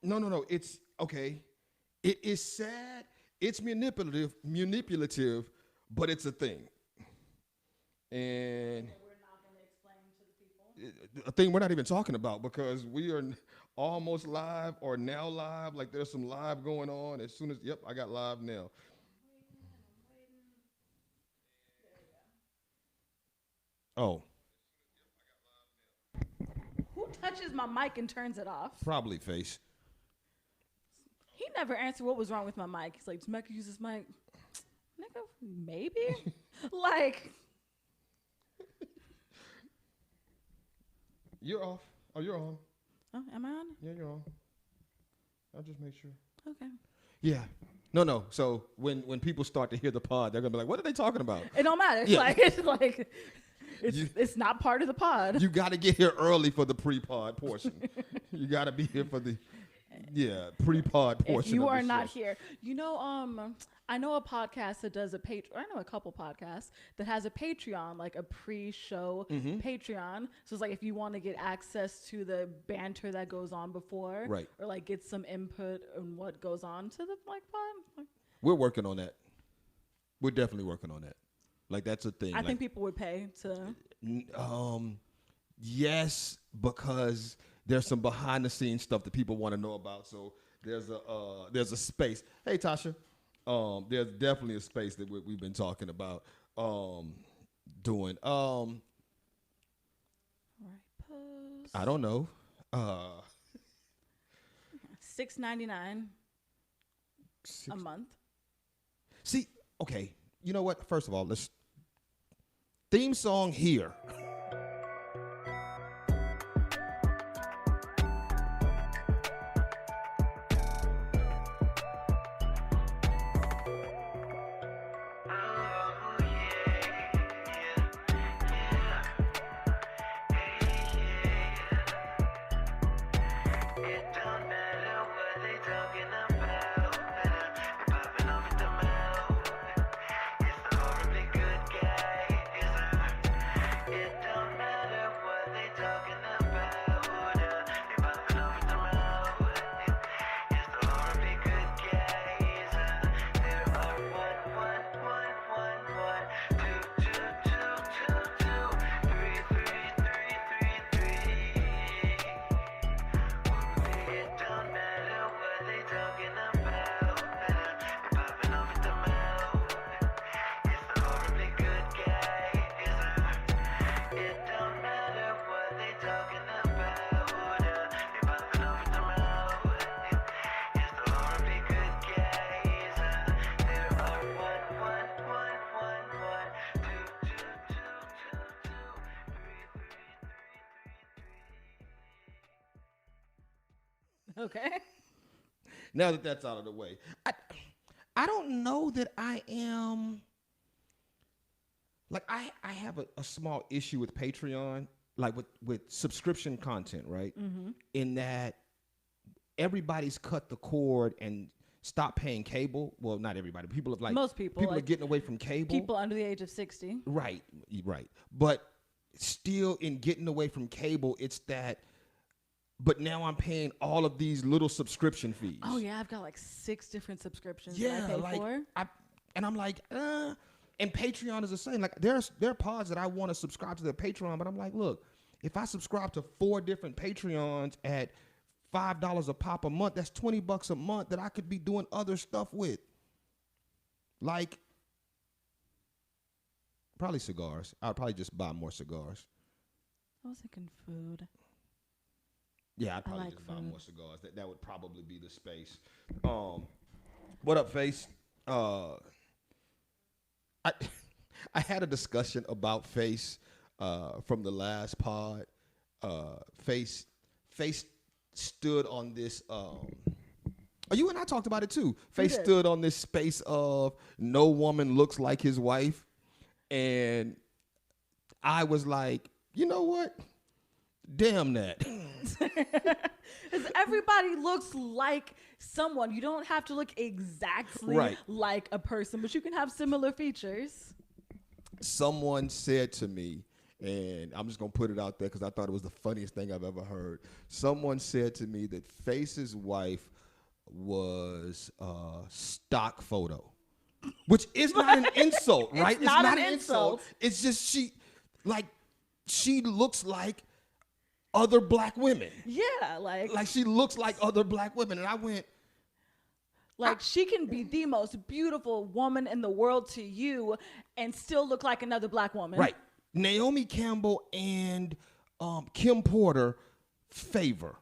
No. It's okay. It is sad. It's manipulative, but it's a thing. And We're not going to explain to the people. a thing we're not even talking about because we are almost live or now live. Like there's some live going on. As soon as, yep, I got live now. I'm waiting. There we Oh, go. Who touches my mic and turns it off? probably face. He never answered what was wrong with my mic. He's like, does Mecca use this mic? Nigga, maybe. Like, You're off. Oh, you're on. oh, am I on? Yeah, you're on. I'll just make sure. Okay. Yeah. No. So when people start to hear the pod, they're gonna be like, "What are they talking about?" It don't matter. Yeah. It's not part of the pod. You got to get here early for the pre-pod portion. You got to be here for the pre-pod portion. If you of are the not show. here, I know a podcast that does I know a couple podcasts that has a Patreon, like a pre-show Patreon. So it's like if you want to get access to the banter that goes on before, Right. or like get some input on what goes on to the pod. We're working on that. We're definitely working on that. Like that's a thing. I think people would pay to. Yes, because there's some behind the scenes stuff that people want to know about. So there's a space. Hey Tasha, there's definitely a space that we've been talking about doing. Right, post. I don't know. $6.99 a month. See, okay. You know what? First of all, let's theme song here. Okay. Now that that's out of the way, I don't know that I am. Like I have a small issue with Patreon, like with subscription content, right? Mm-hmm. In that everybody's cut the cord and stopped paying cable. Well, not everybody. People have like most people. People like are getting away from cable. people under the age of 60. Right. But still, in getting away from cable, it's that. But now I'm paying all of these little subscription fees. Oh yeah, I've got like 6 different subscriptions Yeah, that I pay like for. and I'm like, and Patreon is the same. Like there are pods that I want to subscribe to their Patreon, but I'm like, look, if I subscribe to 4 different Patreons at $5 a pop a month, that's $20 a month that I could be doing other stuff with. Like probably cigars. I'd probably just buy more cigars. I was thinking food. Yeah, I'd probably like just buy food. more cigars. That would probably be the space. What up, Face? I had a discussion about Face from the last pod. Face stood on this. You and I talked about it too. Face stood on this space of no woman looks like his wife, and I was like, you know what? Damn that. Because everybody looks like someone. You don't have to look exactly like a person, but you can have similar features. Someone said to me, and I'm just going to put it out there because I thought it was the funniest thing I've ever heard. Someone said to me that Face's wife was a stock photo, which is not an insult, right? It's not an insult. It's just she looks like other black women. Yeah, like she looks like other black women. And I went, like she can be the most beautiful woman in the world to you and still look like another black woman. Right. Naomi Campbell and Kim Porter favor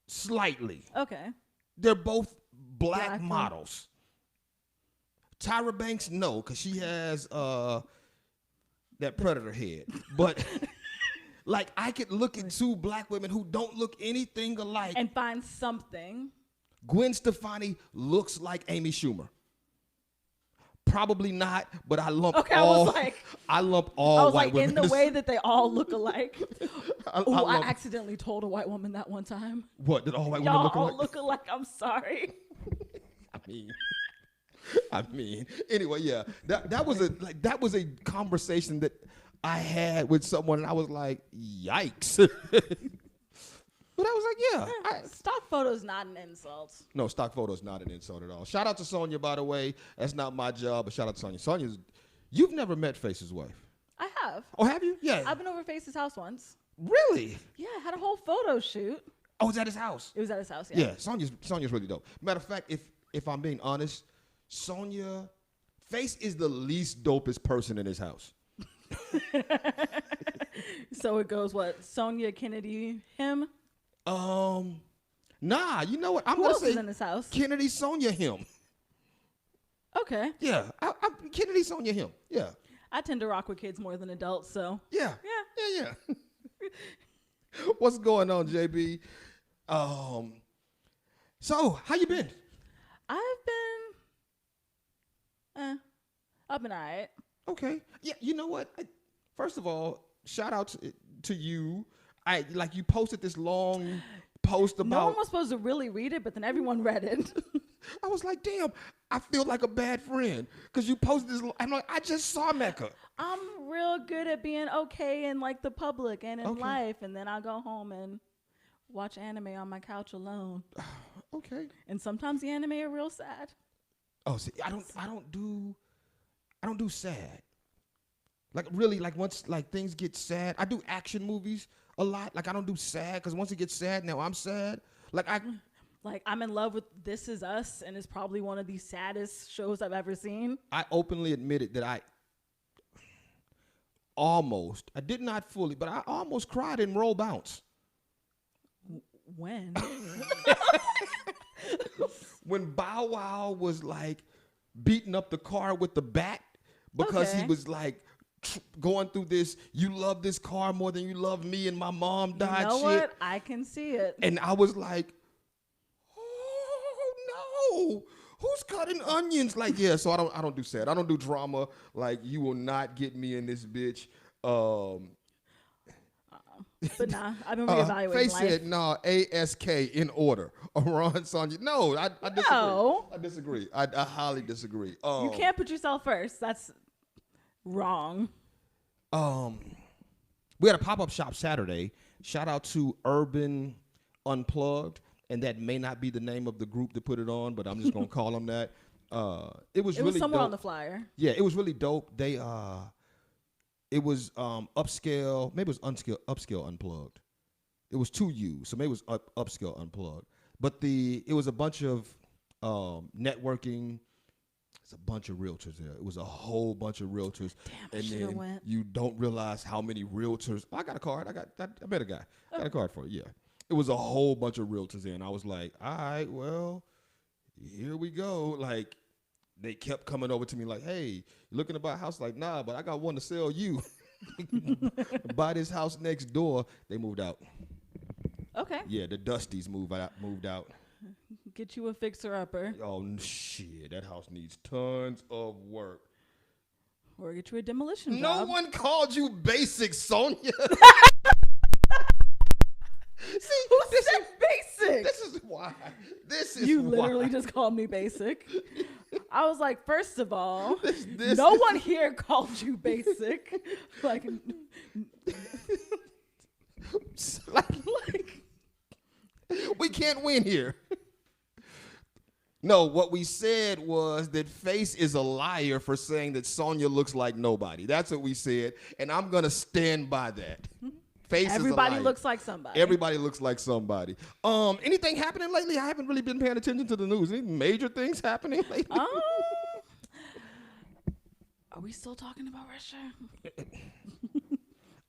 slightly. Okay. They're both black models. Tyra Banks, no, because she has that predator head. But like I could look at two black women who don't look anything alike and find something. Gwen Stefani looks like Amy Schumer. Probably not, but I lump all white women. In the way that they all look alike. I accidentally told a white woman that one time. What, did all white women Y'all all look alike? look alike. I'm sorry. I mean, anyway, yeah. That was a conversation that I had with someone, and I was like, yikes. But I was like, yeah. Stock photo's not an insult. No, stock photo's not an insult at all. Shout out to Sonya, by the way. That's not my job, but shout out to Sonya. Sonya's, you've never met Face's wife. I have. Oh, have you? Yeah. I've been over Face's house once. Really? Yeah, I had a whole photo shoot. Oh, it's at his house? It was at his house, yeah. Yeah, Sonya's really dope. Matter of fact, if I'm being honest, Sonya, Face is the least dopest person in his house. So it goes what? Sonya, Kennedy, him? Nah, you know what? I'm Who gonna else say is in his house? Kennedy, Sonya, him. Okay. Yeah, Kennedy, Sonya, him. Yeah. I tend to rock with kids more than adults, so. Yeah. What's going on, JB? So how you been? I've been all right. Okay. Yeah, you know what? First of all, shout out to you. You posted this long post about. No one was supposed to really read it, but then everyone read it. I was like, damn, I feel like a bad friend because you posted this. I'm like, I just saw Mecca. I'm real good at being okay in like the public and in life, and then I go home and watch anime on my couch alone. Okay. And sometimes the anime are real sad. Oh, see, I don't do sad. Like really, like once like things get sad, I do action movies a lot. Like I don't do sad because once it gets sad, now I'm sad. Like I'm in love with This Is Us, and it's probably one of the saddest shows I've ever seen. I openly admitted that I did not fully, but I almost cried in Roll Bounce. When? When Bow Wow was like beating up the car with the bat because he was like going through this, you love this car more than you love me and my mom died You know shit. what? I can see it. And I was like, oh no, who's cutting onions? Like, yeah, so I don't do sad. I don't do drama. Like, you will not get me in this bitch. But nah, I've been reevaluating Faye life. said, nah, ASK in order. Ron Sonya. No, I disagree. No. I disagree. I highly disagree. You can't put yourself first. That's wrong. We had a pop-up shop Saturday. Shout out to Urban Unplugged. And that may not be the name of the group that put it on, but I'm just going to call them that. It was really somewhere dope. on the flyer. Yeah, it was really dope. It was upscale, maybe it was upscale unplugged. It was 2U, so maybe it was upscale unplugged. But it was a bunch of networking. It's a bunch of realtors there. It was a whole bunch of realtors. Damn, I should have went. You don't realize how many realtors. Oh, I got a card. I met a guy. I got a card for it. Yeah. It was a whole bunch of realtors there, and I was like, all right, well, here we go. Like, they kept coming over to me like, hey, you looking to buy a house? Like, nah, but I got one to sell you. Buy this house next door. They moved out. Okay. Yeah, the Dusties moved out. Get you a fixer-upper. Oh, shit. That house needs tons of work. Or get you a demolition No job. one called you basic, Sonya. See, Who said basic? This is why. This is You why. literally just called me basic. I was like, first of all, This no is- one here called you basic. Like, like, we can't win here. No, what we said was that Face is a liar for saying that Sonya looks like nobody. That's what we said, and I'm gonna stand by that. Face everybody is a liar. looks like somebody. Everybody looks like somebody. Anything happening lately? I haven't really been paying attention to the news. Any major things happening lately? Are we still talking about Russia?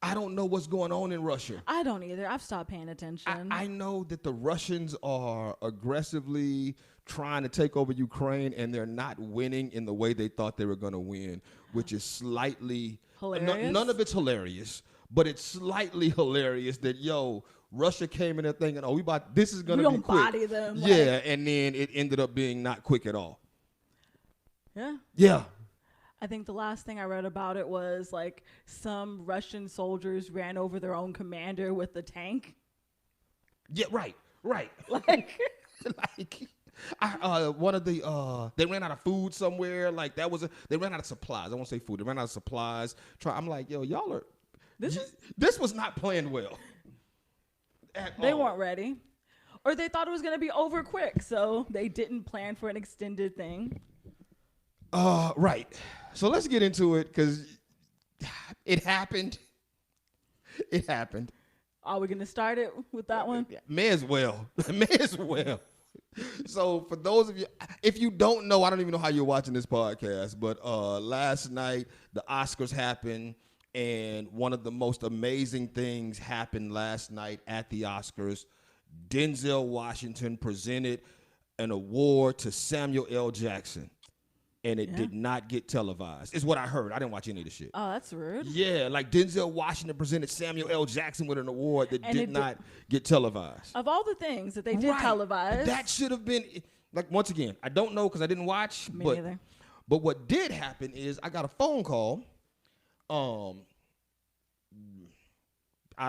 I don't know what's going on in Russia. I don't either. I've stopped paying attention. I know that the Russians are aggressively trying to take over Ukraine, and they're not winning in the way they thought they were going to win, which is slightly Hilarious? None of it's hilarious, but it's slightly hilarious that Russia came in there thinking, this is going to be quick. Body them. Yeah, and then it ended up being not quick at all. Yeah. Yeah. I think the last thing I read about it was like some Russian soldiers ran over their own commander with the tank. Yeah, right. Like, one of the they ran out of food somewhere. Like they ran out of supplies. I won't say food. They ran out of supplies. I'm like, y'all are. This was not planned well. They weren't ready, or they thought it was gonna be over quick, so they didn't plan for an extended thing. Right. So let's get into it because it happened. It happened. Are we gonna start it with that one? May as well. So for those of you, if you don't know, I don't even know how you're watching this podcast, but last night the Oscars happened, and one of the most amazing things happened last night at the Oscars. Denzel Washington presented an award to Samuel L. Jackson, and it did not get televised. Is what I heard. I didn't watch any of the shit. Oh, that's rude. Yeah, like Denzel Washington presented Samuel L. Jackson with an award that did not get televised. Of all the things that they did televise, that should have been, like, once again, I don't know because I didn't watch. Me neither. But what did happen is I got a phone call, I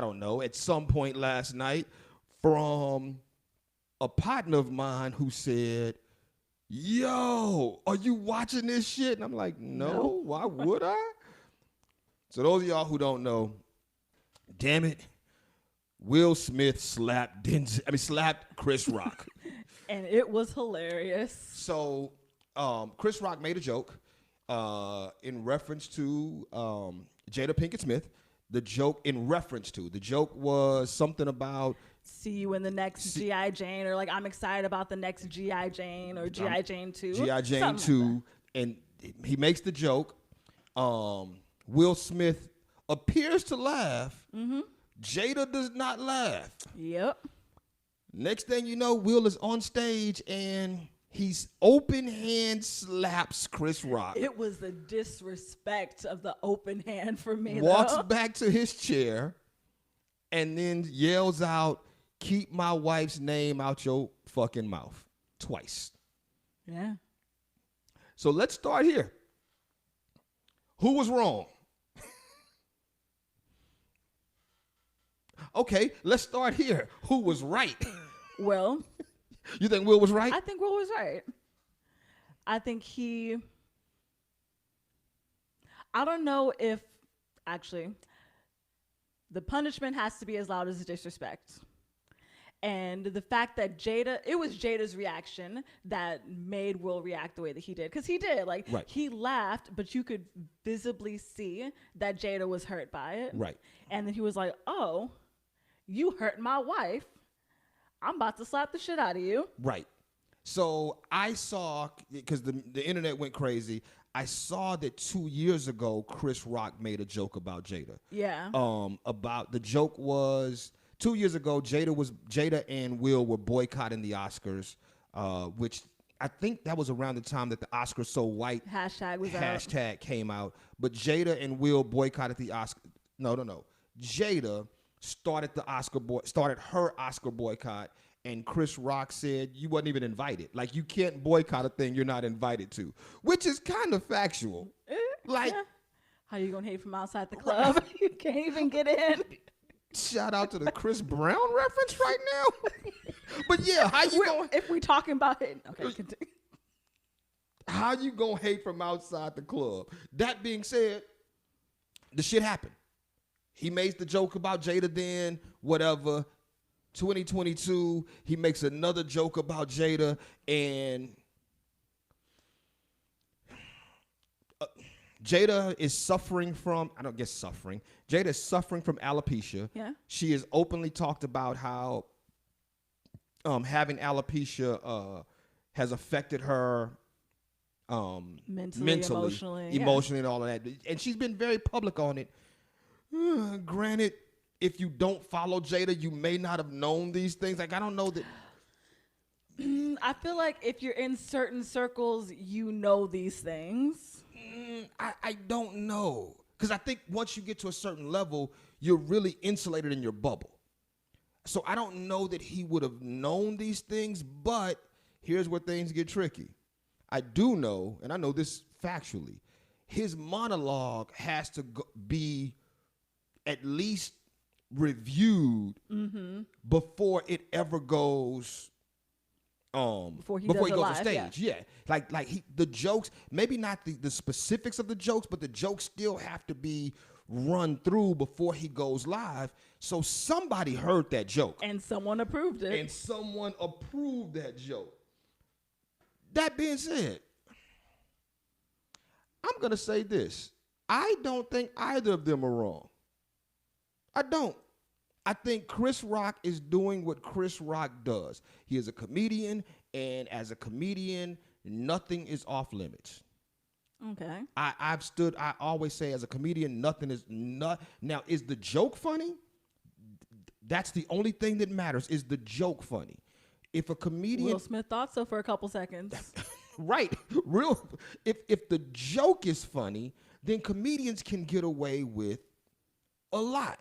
don't know, at some point last night from a partner of mine who said, yo, are you watching this shit? And I'm like, no. Why would I? So those of y'all who don't know, damn it, Will Smith slapped Chris Rock. And it was hilarious. So Chris Rock made a joke in reference to Jada Pinkett Smith. The joke was something about see you in the next G.I. Jane, or like I'm excited about the next G.I. Jane or G.I. Jane 2. G.I. Jane 2. Like, and he makes the joke. Will Smith appears to laugh. Mm-hmm. Jada does not laugh. Yep. Next thing you know, Will is on stage and he's open hand slaps Chris Rock. It was the disrespect of the open hand for me. Walks back to his chair and then yells out, "Keep my wife's name out your fucking mouth," twice. Yeah. So let's start here. Who was wrong? Okay, let's start here. Who was right? Well, you think Will was right? I think Will was right. I think I don't know if, actually, the punishment has to be as loud as the disrespect. And the fact that it was Jada's reaction that made Will react the way that he did. Because he did. Like, He laughed, but you could visibly see that Jada was hurt by it. Right. And then he was like, oh, you hurt my wife. I'm about to slap the shit out of you. Right. So I saw, because the internet went crazy, I saw that 2 years ago, Chris Rock made a joke about Jada. Yeah. The joke was 2 years ago, Jada and Will were boycotting the Oscars, which I think that was around the time that the Oscars So White hashtag came out. But Jada and Will boycotted the Oscar. No. Jada started her Oscar boycott, and Chris Rock said you wasn't even invited. Like, you can't boycott a thing you're not invited to, which is kind of factual. Like, how you gonna hate from outside the club? You can't even get in. Shout out to the Chris Brown reference right now. But yeah, how you going? If we talking about it, okay, continue. How you gonna hate from outside the club? That being said, the shit happened. He makes the joke about Jada then, whatever. 2022, he makes another joke about Jada, and Jada is suffering from, I don't guess suffering. Jada is suffering from alopecia. Yeah. She has openly talked about how having alopecia has affected her mentally, emotionally, and all of that. And she's been very public on it. Granted, if you don't follow Jada, you may not have known these things. Like, I don't know that. I feel like if you're in certain circles, you know these things. I don't know. Because I think once you get to a certain level, you're really insulated in your bubble. So I don't know that he would have known these things, but here's where things get tricky. I do know, and I know this factually, his monologue has to be at least reviewed before it ever goes before he goes on stage. Yeah. Like the jokes, maybe not the specifics of the jokes, but the jokes still have to be run through before he goes live. So somebody heard that joke. And someone approved it. And someone approved that joke. That being said, I'm going to say this. I don't think either of them are wrong. I don't. I think Chris Rock is doing what Chris Rock does. He is a comedian, and as a comedian, nothing is off limits. Okay. I always say as a comedian, nothing is not. Now, is the joke funny? That's the only thing that matters. Is the joke funny? If a comedian, Will Smith thought so for a couple seconds. Right. If the joke is funny, then comedians can get away with a lot.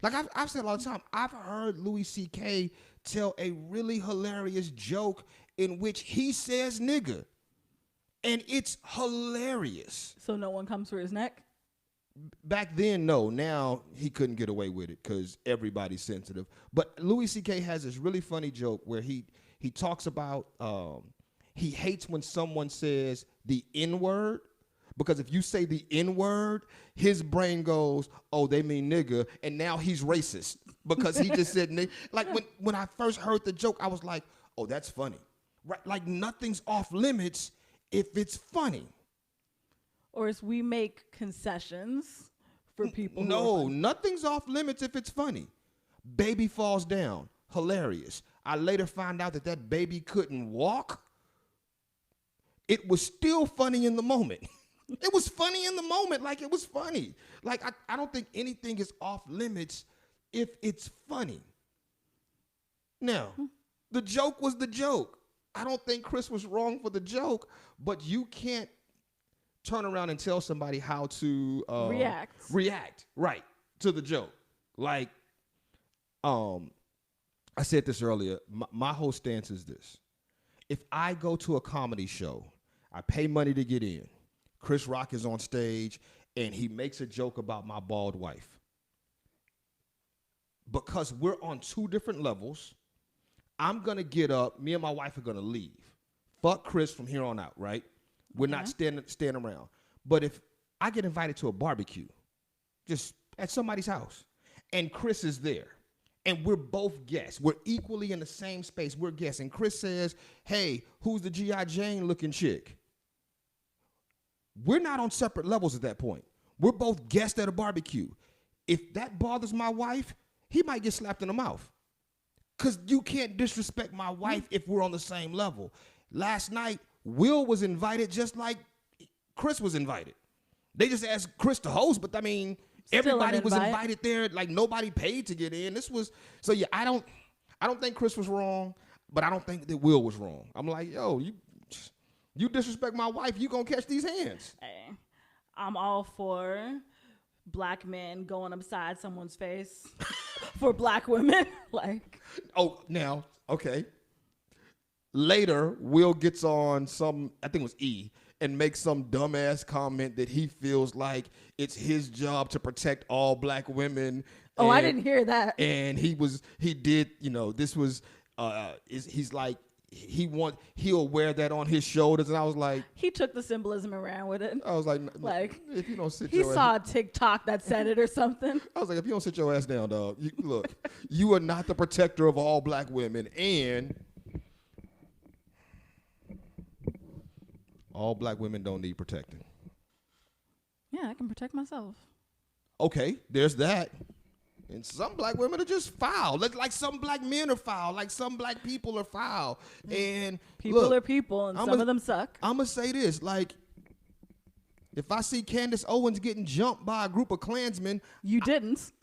Like I've said all the time, I've heard Louis C.K. tell a really hilarious joke in which he says nigga. And it's hilarious. So no one comes for his neck? Back then, no. Now he couldn't get away with it because everybody's sensitive. But Louis C.K. has this really funny joke where he talks about he hates when someone says the N-word. Because if you say the N-word, his brain goes, oh, they mean nigga, and now he's racist because he just said nigga. Like when I first heard the joke, I was like, oh, that's funny. Right? Like nothing's off limits if it's funny. Or as we make concessions for people. No, nothing's off limits if it's funny. Baby falls down. Hilarious. I later found out that baby couldn't walk. It was still funny in the moment. It was funny in the moment. Like, it was funny. Like, I don't think anything is off limits if it's funny. Now, the joke was the joke. I don't think Chris was wrong for the joke, but you can't turn around and tell somebody how to react, right, to the joke. Like, I said this earlier. My whole stance is this. If I go to a comedy show, I pay money to get in. Chris Rock is on stage, and he makes a joke about my bald wife. Because we're on two different levels, I'm going to get up. Me and my wife are going to leave. Fuck Chris from here on out, right? We're not staying around. But if I get invited to a barbecue, just at somebody's house, and Chris is there, and we're both guests, we're equally in the same space, we're guests, and Chris says, hey, who's the G.I. Jane looking chick? We're not on separate levels at that point. We're both guests at a barbecue. If that bothers my wife, he might get slapped in the mouth. Because you can't disrespect my wife if we're on the same level. Last night, Will was invited just like Chris was invited. They just asked Chris to host, but I mean, everybody was invited there. Like, nobody paid to get in. So yeah, I don't think Chris was wrong, but I don't think that Will was wrong. I'm like, yo, you disrespect my wife, you gonna catch these hands. Hey, I'm all for black men going upside someone's face for black women. Like, oh, now, okay. Later, Will gets on I think it was E, and makes some dumbass comment that he feels like it's his job to protect all black women. Oh, I didn't hear that. And he's like, he'll wear that on his shoulders, and I was like, he took the symbolism and ran with it. I was like, Like, if you don't sit he your saw ass, a TikTok that said it or something. I was like, if you don't sit your ass down, dog, look, you are not the protector of all black women, and all black women don't need protecting. Yeah, I can protect myself. Okay, there's that. And some black women are just foul. Like some black men are foul. Like some black people are foul. And people are people, and some of them suck. I'm going to say this. Like, if I see Candace Owens getting jumped by a group of Klansmen. You didn't.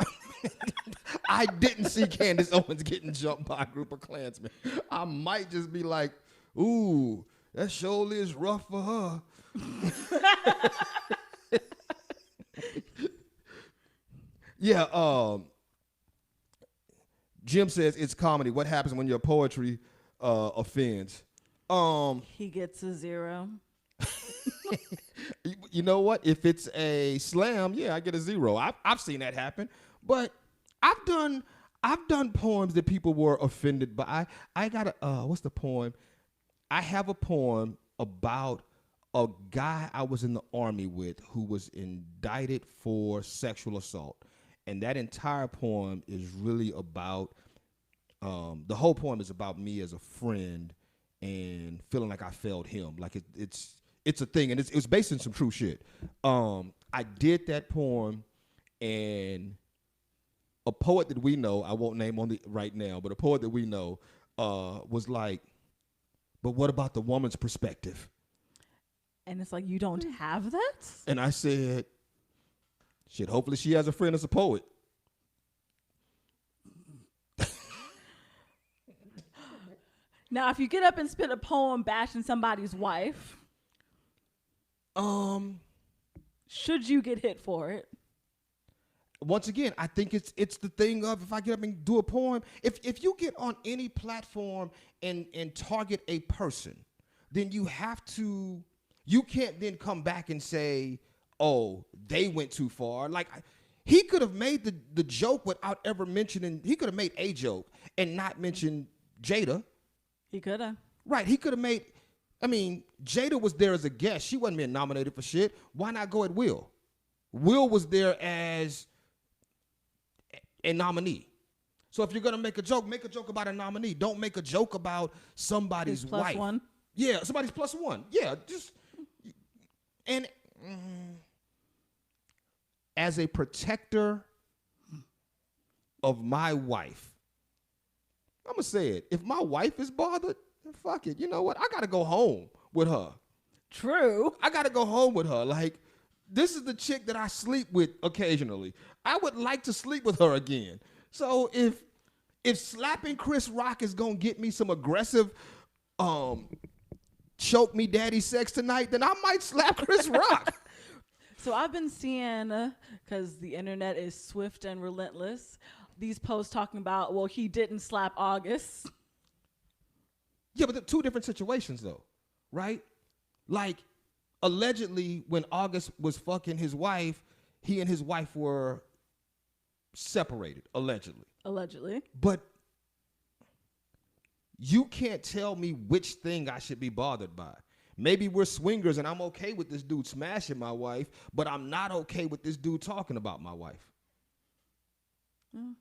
I didn't see Candace Owens getting jumped by a group of Klansmen. I might just be like, ooh, that surely is rough for her. Yeah, Jim says it's comedy. What happens when your poetry offends? He gets a 0. You know what? If it's a slam, yeah, I get a 0. I've seen that happen. But I've done poems that people were offended by. I got what's the poem? I have a poem about a guy I was in the Army with who was indicted for sexual assault. And that entire poem is really about, the whole poem is about me as a friend and feeling like I failed him. Like it's a thing, and it was based on some true shit. I did that poem, and a poet that we know, I won't name on the right now, but a poet that we know was like, but what about the woman's perspective? And it's like, you don't have that? And I said, shit, hopefully she has a friend that's a poet. Now, if you get up and spit a poem bashing somebody's wife, should you get hit for it? Once again, I think it's the thing of, if I get up and do a poem, if you get on any platform and target a person, then you can't then come back and say, oh, they went too far. Like, he could have made the joke without ever mentioning, he could have made a joke and not mention Jada. He could have. Right, he could have made, Jada was there as a guest. She wasn't being nominated for shit. Why not go at Will? Will was there as a nominee. So if you're going to make a joke about a nominee. Don't make a joke about somebody's His plus wife. one. Yeah, somebody's plus one. Yeah, just, and as a protector of my wife, I'm going to say it. If my wife is bothered, fuck it. You know what? I got to go home with her. True. I got to go home with her. Like, this is the chick that I sleep with occasionally. I would like to sleep with her again. So if slapping Chris Rock is going to get me some aggressive choke me daddy sex tonight, then I might slap Chris Rock. So I've been seeing, because the internet is swift and relentless, these posts talking about, well, he didn't slap August. Yeah, but they're two different situations, though, right? Like, allegedly, when August was fucking his wife, he and his wife were separated, allegedly. Allegedly. But you can't tell me which thing I should be bothered by. Maybe we're swingers and I'm okay with this dude smashing my wife, but I'm not okay with this dude talking about my wife.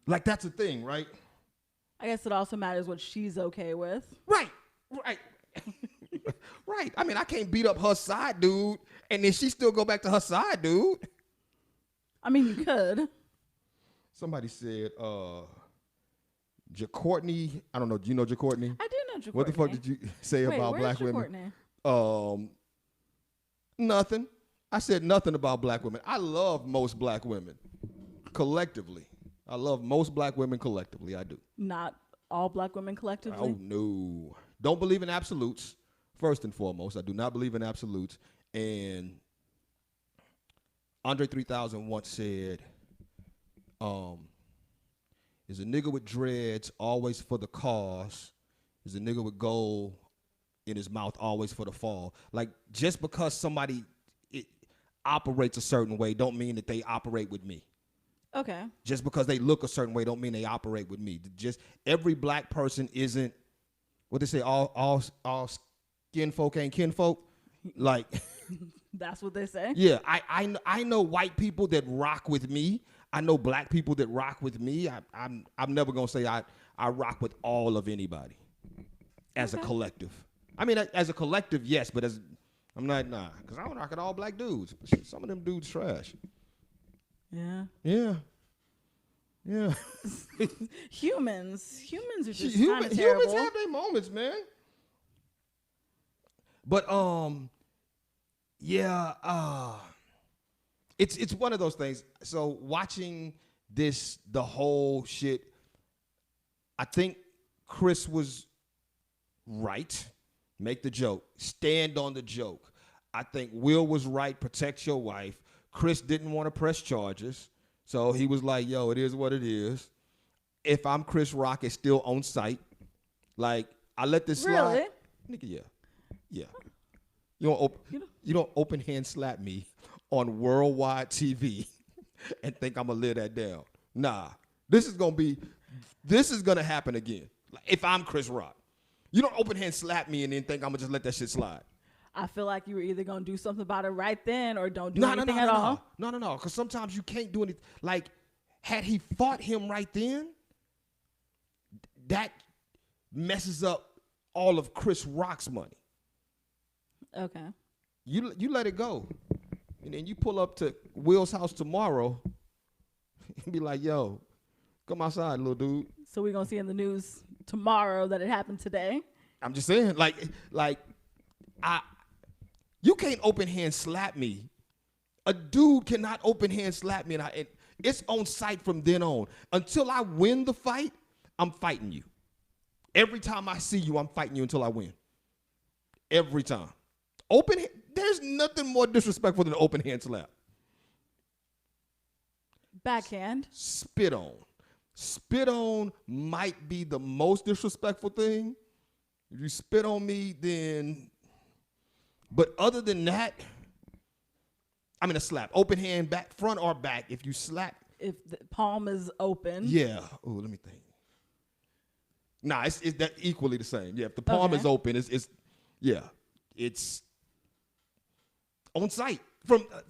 Like, that's a thing, right? I guess it also matters what she's okay with. Right. Right. I can't beat up her side dude and then she still go back to her side dude. You could. Somebody said, JaCourtney, I don't know, do you know JaCourtney? I do know JaCourtney. What the fuck did you say about black women? Nothing. I said nothing about black women. I love most black women collectively. I love most black women collectively. I do. Not all black women collectively? Oh, no. Don't believe in absolutes, first and foremost. I do not believe in absolutes. And Andre 3000 once said, is a nigga with dreads always for the cause? Is a nigga with gold in his mouth always for the fall? Like, just because somebody operates a certain way don't mean that they operate with me. Okay. Just because they look a certain way don't mean they operate with me. Just every black person isn't what they say, all skin folk ain't kinfolk. Like, That's what they say. yeah, I know white people that rock with me. I know black people that rock with me. I'm never gonna say I rock with all of anybody as a collective. I mean, as a collective, yes, but I'm not, because I don't rock at all black dudes. Some of them dudes trash. Yeah. Yeah. Yeah. Humans are just kind of terrible. Humans have their moments, man. But it's one of those things. So watching the whole shit, I think Chris was right. Make the joke. Stand on the joke. I think Will was right. Protect your wife. Chris didn't want to press charges. So he was like, yo, it is what it is. If I'm Chris Rock, it's still on site. Like, I let this slide. Nigga, yeah. Yeah. You don't open hand slap me on worldwide TV and think I'm going to live that down. Nah. This is going to happen again. Like, if I'm Chris Rock. You don't open hand slap me and then think I'm going to just let that shit slide. I feel like you were either going to do something about it right then or don't do anything at all. No. Because sometimes you can't do anything. Like, had he fought him right then, that messes up all of Chris Rock's money. Okay. You let it go. And then you pull up to Will's house tomorrow and be like, yo, come outside, little dude. So we're going to see in the news tomorrow that it happened today? I'm just saying, you can't open hand slap me. A dude cannot open hand slap me, and it's on site from then on. Until I win the fight, I'm fighting you. Every time I see you, I'm fighting you until I win. Every time. There's nothing more disrespectful than an open hand slap. Backhand. Spit on. Spit on might be the most disrespectful thing. If you spit on me, then... But other than that, I mean a slap. Open hand, back, front or back. If you slap. If the palm is open. Yeah. Oh, let me think. Nah, it's that equally the same. Yeah, if the palm is open, it's on site.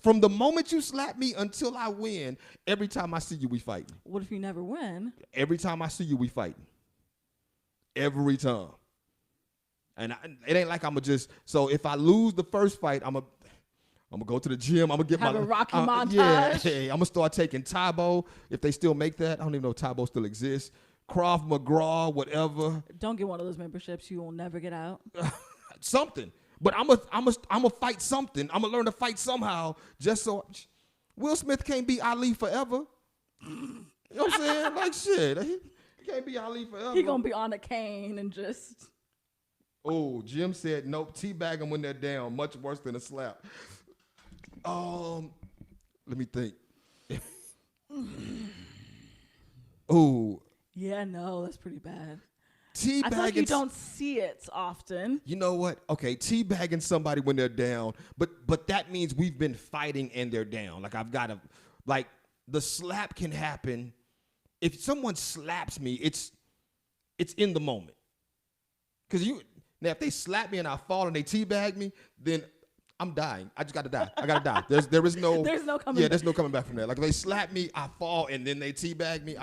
From the moment you slap me until I win, every time I see you, we fighting. What if you never win? Every time I see you, we fighting. Every time. And it ain't like I'm going to just, so if I lose the first fight, I'm going to go to the gym. I'm going to get Have a Rocky montage. Yeah, hey, I'm going to start taking Tybo, if they still make that. I don't even know if Tybo still exists. Krav McGraw, whatever. Don't get one of those memberships. You will never get out. Something. But I'm a fight something. I'm going to learn to fight somehow just so. Will Smith can't be Ali forever. You know what I'm saying? Like, shit. He can't be Ali forever. He going to be on a cane and just. Oh, Jim said, nope, teabag them when they're down. Much worse than a slap. Let me think. Oh. Yeah, no, that's pretty bad. Teabagging. I feel like you don't see it often. You know what? Okay, teabagging somebody when they're down, but that means we've been fighting and they're down. Like the slap can happen. If someone slaps me, it's in the moment. Now if they slap me and I fall and they teabag me, then I'm dying. I just gotta die. I gotta die. There is no. There's no coming. Yeah, there's no coming back from that. Like if they slap me, I fall, and then they teabag me,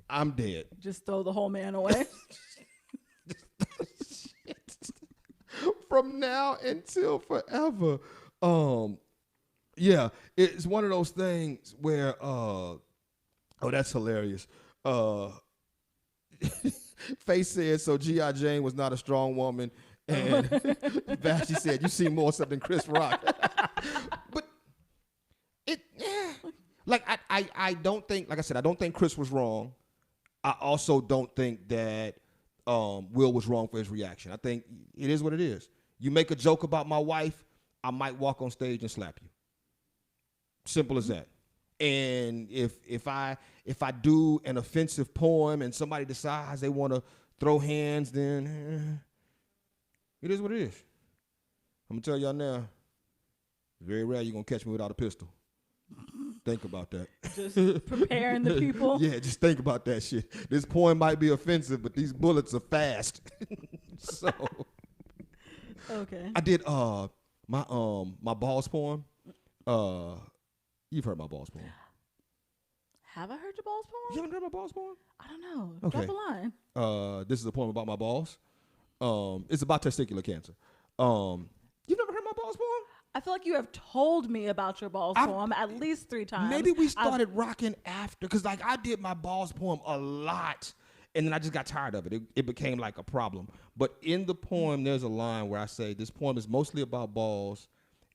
I'm dead. Just throw the whole man away. From now until forever. Yeah, it's one of those things where that's hilarious. Face said, so G.I. Jane was not a strong woman. And Vashti said, you see more stuff than Chris Rock. But I don't think, like I said, I don't think Chris was wrong. I also don't think that Will was wrong for his reaction. I think it is what it is. You make a joke about my wife, I might walk on stage and slap you. Simple as that. And if I do an offensive poem and somebody decides they want to throw hands, then it is what it is. I'm going to tell y'all now, it's very rare you're going to catch me without a pistol. Think about that. Just preparing the people. Yeah, just think about that shit. This poem might be offensive, but these bullets are fast. So Okay. I did my balls poem. You've heard my balls poem. Have I heard your balls You poem? haven't heard my balls poem? I don't know. Okay. Drop a line. This is a poem about my balls. It's about testicular cancer. You've never heard my balls poem? I feel like you have told me about your balls poem at least 3 times. Maybe we started rocking after, because like I did my balls poem a lot, and then I just got tired of it. It became like a problem. But in the poem, there's a line where I say, this poem is mostly about balls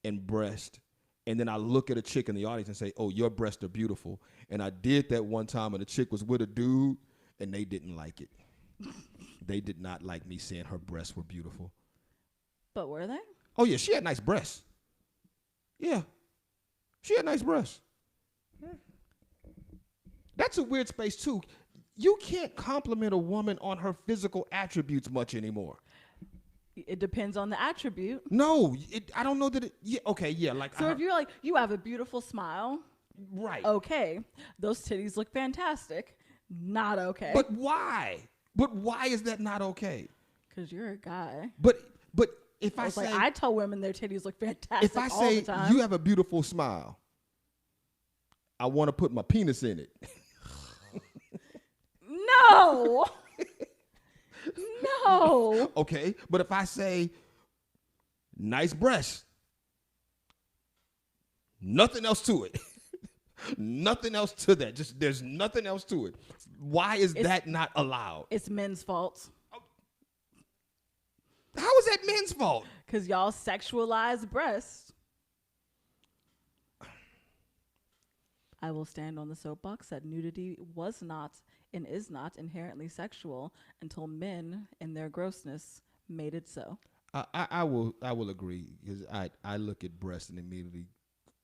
and breast. And then I look at a chick in the audience and say, oh, your breasts are beautiful. And I did that one time, and the chick was with a dude, and they didn't like it. They did not like me saying her breasts were beautiful. But were they? Oh, yeah, she had nice breasts. Yeah. She had nice breasts. That's a weird space, too. You can't compliment a woman on her physical attributes much anymore. It depends on the attribute. No, I don't know that it, yeah, okay, yeah. Like, So if you're like, you have a beautiful smile. Right. Okay. Those titties look fantastic. Not okay. But why? But why is that not okay? Because you're a guy. But if I say, I tell women their titties look fantastic if I all say the time. you have a beautiful smile, I want to put my penis in it. No. No. Okay, but if I say nice breasts, nothing else to it. Nothing else to that. Just there's nothing else to it. Why is that not allowed? It's men's fault. How is that men's fault? Because y'all sexualize breasts. I will stand on the soapbox that nudity was not and is not inherently sexual until men, in their grossness, made it so. I will agree, because I look at breasts and immediately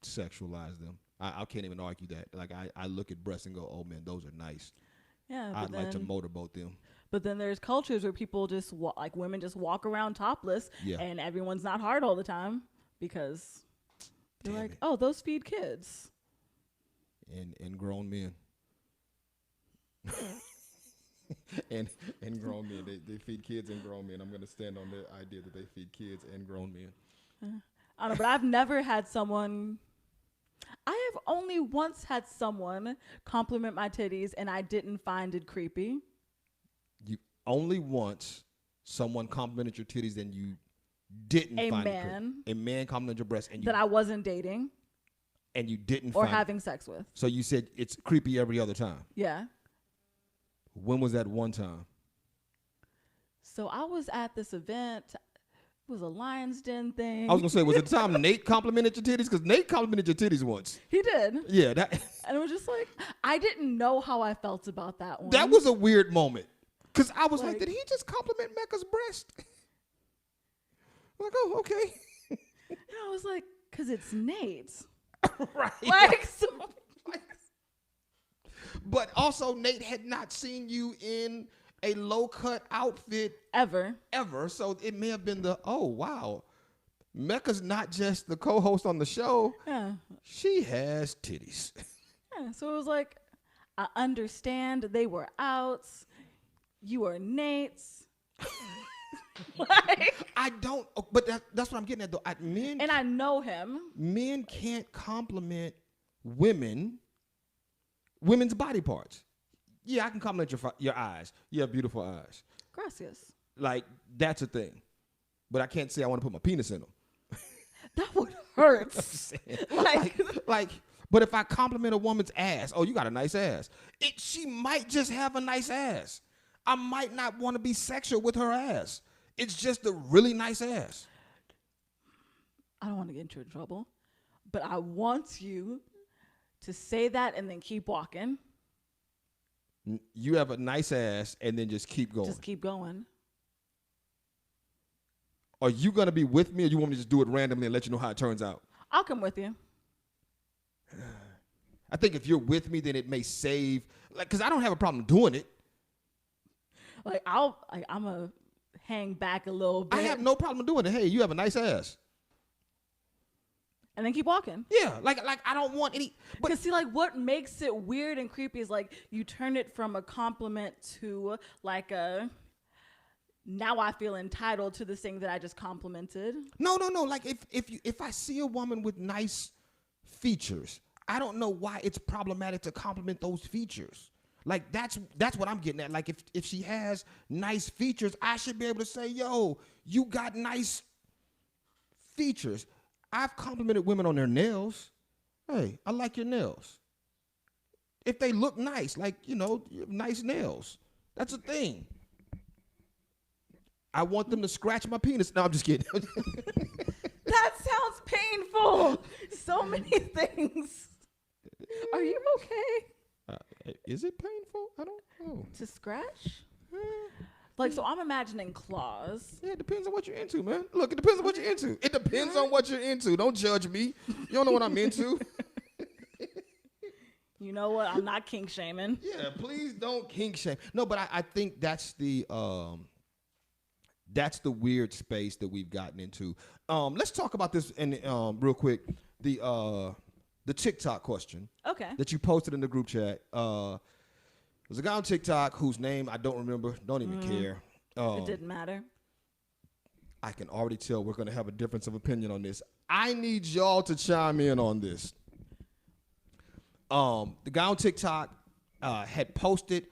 sexualize them. I can't even argue that. Like I look at breasts and go, oh man, those are nice. Yeah, I'd like to motorboat them. But then there's cultures where people just like women just walk around topless, and everyone's not hard all the time because they're Damn like, it. oh, those feed kids. And grown men. and grown men. They feed kids and grown men. I'm going to stand on the idea that they feed kids and grown men. I don't know, but I've never had someone. I have only once had someone compliment my titties, and I didn't find it creepy. You only once someone complimented your titties and you didn't find it creepy. A man complimented your breasts and you that I wasn't dating and you didn't or find having sex with. So you said it's creepy every other time. Yeah. When was that one time? So I was at this event. It was a Lion's Den thing. I was going to say, was it the time Nate complimented your titties? Because Nate complimented your titties once. He did. Yeah. And it was just like, I didn't know how I felt about that one. That was a weird moment. Because I was like, did he just compliment Mecca's breast? I'm like, oh, okay. And I was like, because it's Nate. Right. Like, so, but also, Nate had not seen you in a low-cut outfit ever. So it may have been oh, wow. Mecca's not just the co-host on the show. Yeah. She has titties. Yeah. So it was like, I understand they were out. You are Nate's. Like, I don't, but that's what I'm getting at, though. And I know him. Men can't compliment women's body parts. Yeah, I can compliment your eyes. You have beautiful eyes. Gracias. Like, that's a thing. But I can't say I want to put my penis in them. That would hurt. like, but if I compliment a woman's ass, oh, you got a nice ass. She might just have a nice ass. I might not want to be sexual with her ass. It's just a really nice ass. I don't want to get into trouble, but I want you to say that and then keep walking. You have a nice ass and then just keep going. Just keep going. Are you going to be with me or you want me to just do it randomly and let you know how it turns out? I'll come with you. I think if you're with me, then it may save, like, because I don't have a problem doing it. Like, I'm going to hang back a little bit. I have no problem doing it. Hey, you have a nice ass. And then keep walking. Yeah, like I don't want any. Because see, like, what makes it weird and creepy is like you turn it from a compliment to like now I feel entitled to this thing that I just complimented. No. Like if I see a woman with nice features, I don't know why it's problematic to compliment those features. Like that's what I'm getting at. Like if she has nice features, I should be able to say, yo, you got nice features. I've complimented women on their nails. Hey, I like your nails. If they look nice, like, you know, you have nice nails. That's a thing. I want them to scratch my penis. No, I'm just kidding. That sounds painful. So many things. Are you okay? Is it painful? I don't know. To scratch? Like, so I'm imagining claws. Yeah, it depends on what you're into, man. Look, it depends on what you're into. It depends on what you're into. Don't judge me. You don't know what I'm into. You know what? I'm not kink shaming. Yeah, please don't kink shame. No, but I think that's the weird space that we've gotten into. Let's talk about this in real quick. The TikTok question. Okay. That you posted in the group chat. There's a guy on TikTok whose name I don't remember. Don't even care. It didn't matter. I can already tell we're going to have a difference of opinion on this. I need y'all to chime in on this. The guy on TikTok had posted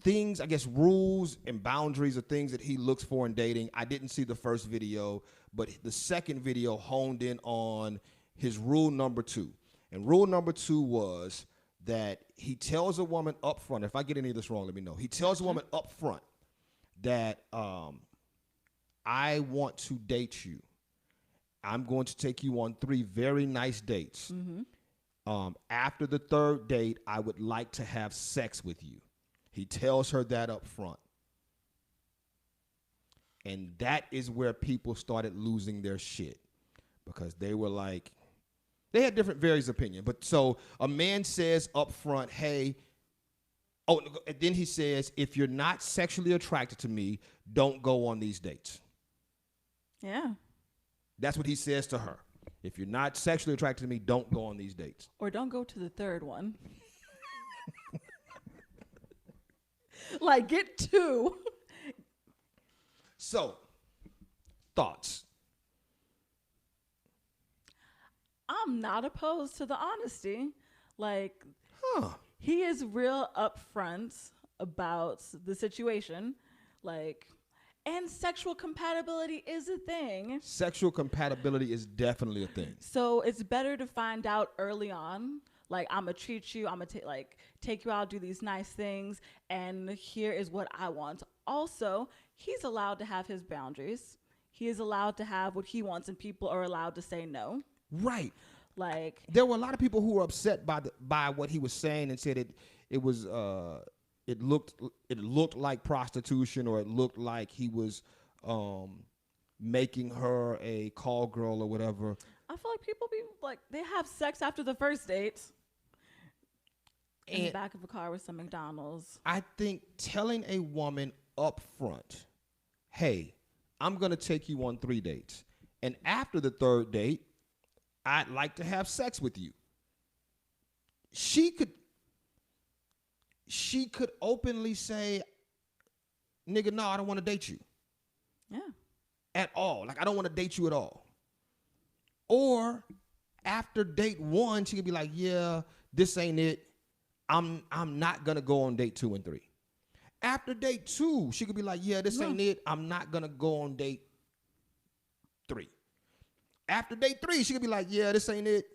things, I guess, rules and boundaries of things that he looks for in dating. I didn't see the first video, but the second video honed in on his rule number 2. And rule number 2 was that he tells a woman up front, if I get any of this wrong, let me know. He tells a woman up front that I want to date you. I'm going to take you on 3 very nice dates. Mm-hmm. After the 3rd date, I would like to have sex with you. He tells her that up front. And that is where people started losing their shit, because they were like, they had different various opinions. But so a man says up front, hey, and then he says, if you're not sexually attracted to me, don't go on these dates. Yeah. That's what he says to her. If you're not sexually attracted to me, don't go on these dates. Or don't go to the 3rd one. Like, get 2. So, thoughts? I'm not opposed to the honesty. Like, he is real upfront about the situation. Like, and sexual compatibility is a thing. Sexual compatibility is definitely a thing. So it's better to find out early on. Like, I'm going to treat you. I'm going to take you out, do these nice things. And here is what I want. Also, he's allowed to have his boundaries. He is allowed to have what he wants, and people are allowed to say no. Right. Like, there were a lot of people who were upset by what he was saying and said it looked like prostitution, or it looked like he was making her a call girl or whatever. I feel like people be like, they have sex after the 1st date in the back of a car with some McDonald's. I think telling a woman up front, hey, I'm going to take you on 3 dates, and after the 3rd date, I'd like to have sex with you. She could openly say, nigga, no, I don't want to date you. Yeah. At all. Like, I don't want to date you at all. Or after date 1, she could be like, yeah, this ain't it. I'm not going to go on date 2 and 3. After date 2, she could be like, yeah, this ain't it. I'm not going to go on date 3. After date 3, she could be like, yeah, this ain't it.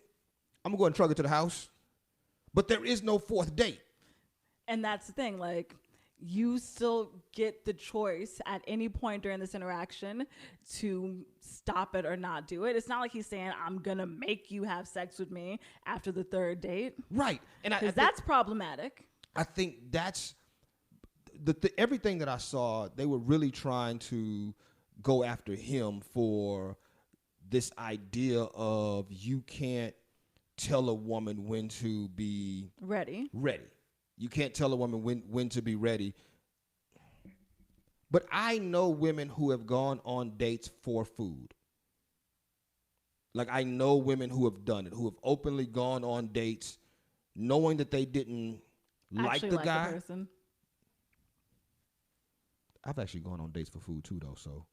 I'm going to go and truck her to the house. But there is no 4th date. And that's the thing. Like, you still get the choice at any point during this interaction to stop it or not do it. It's not like he's saying, I'm going to make you have sex with me after the 3rd date. Right. And because that's problematic. I think that's everything that I saw, they were really trying to go after him for this idea of you can't tell a woman when to be ready. You can't tell a woman when to be ready. But I know women who have gone on dates for food. Like, I know women who have done it, who have openly gone on dates knowing that they didn't like the guy. Person. I've actually gone on dates for food too, though. So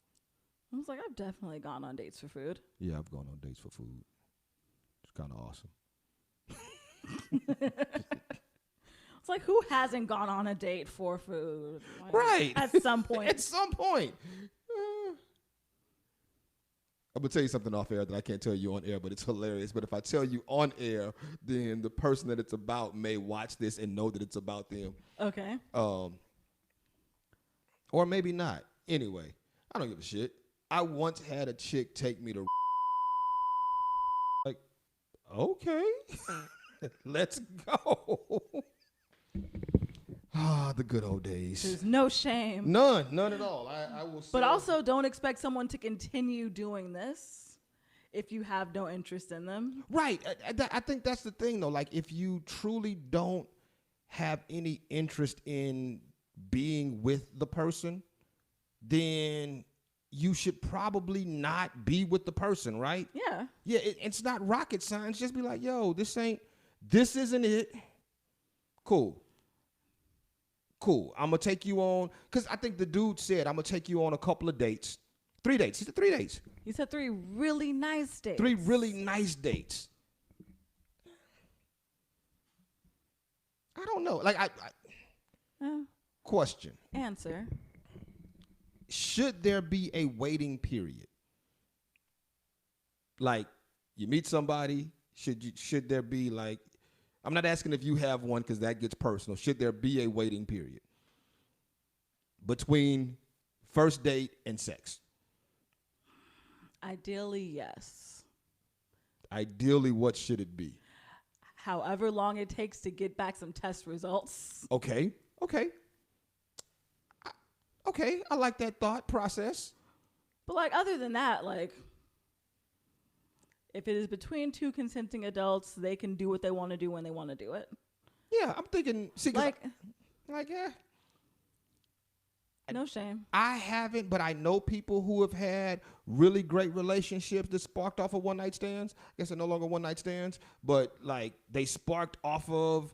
I was like, I've definitely gone on dates for food. yeah, I've gone on dates for food. It's kind of awesome. It's like, who hasn't gone on a date for food? Like, Right. At some point. At some point. I'm going to tell you something off air that I can't tell you on air, but it's hilarious. But if I tell you on air, then the person that it's about may watch this and know that it's about them. Okay. Or maybe not. Anyway, I don't give a shit. I once had a chick take me to like, okay, let's go. Ah, the good old days. There's no shame. None at all. I will say. But also, don't expect someone to continue doing this if you have no interest in them. Right. I think that's the thing, though. Like, if you truly don't have any interest in being with the person, then you should probably not be with the person, right? Yeah. Yeah, it's not rocket science. Just be like, yo, this isn't it. Cool. I'm going to take you on, because I think the dude said, I'm going to take you on a couple of dates. 3 dates. He said 3 dates. He said 3 really nice dates. 3 really nice dates. I don't know. Like, question. Answer. Should there be a waiting period? Like, you meet somebody, should there be, like, I'm not asking if you have one because that gets personal. Should there be a waiting period between first date and sex? Ideally, yes. Ideally, what should it be? However long it takes to get back some test results. Okay. I like that thought process. But, like, other than that, like, if it is between 2 consenting adults, they can do what they want to do when they want to do it. Yeah, I'm thinking, yeah. No shame. I haven't, but I know people who have had really great relationships that sparked off of one-night stands. I guess they're no longer one-night stands, but, like, they sparked off of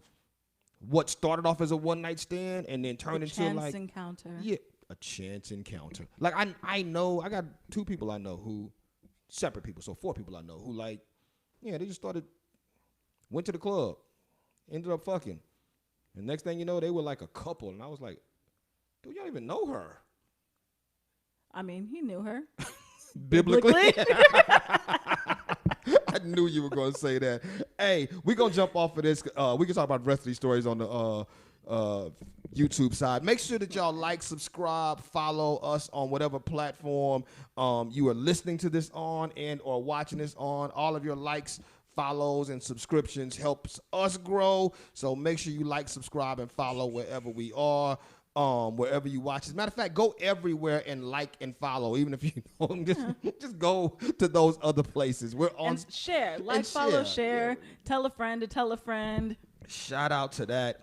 what started off as a one-night stand and then turned into, like... chance encounter. Yeah, a chance encounter. Like, I know, I got 2 people I know who... separate people, so 4 people I know who, like, yeah, they just went to the club, ended up fucking, and next thing you know, they were like a couple, and I was like, dude, y'all even know her? I mean, he knew her. Biblically? I knew you were going to say that. Hey, we're going to jump off of this. We can talk about the rest of these stories on the YouTube side. Make sure that y'all like, subscribe, follow us on whatever platform you are listening to this on and or watching this on. All of your likes, follows, and subscriptions helps us grow. So make sure you like, subscribe, and follow wherever we are, wherever you watch. As a matter of fact, go everywhere and like and follow. Even if you don't, just go to those other places. We're on. And share. Like, follow, share. Yeah. Tell a friend to tell a friend. Shout out to that.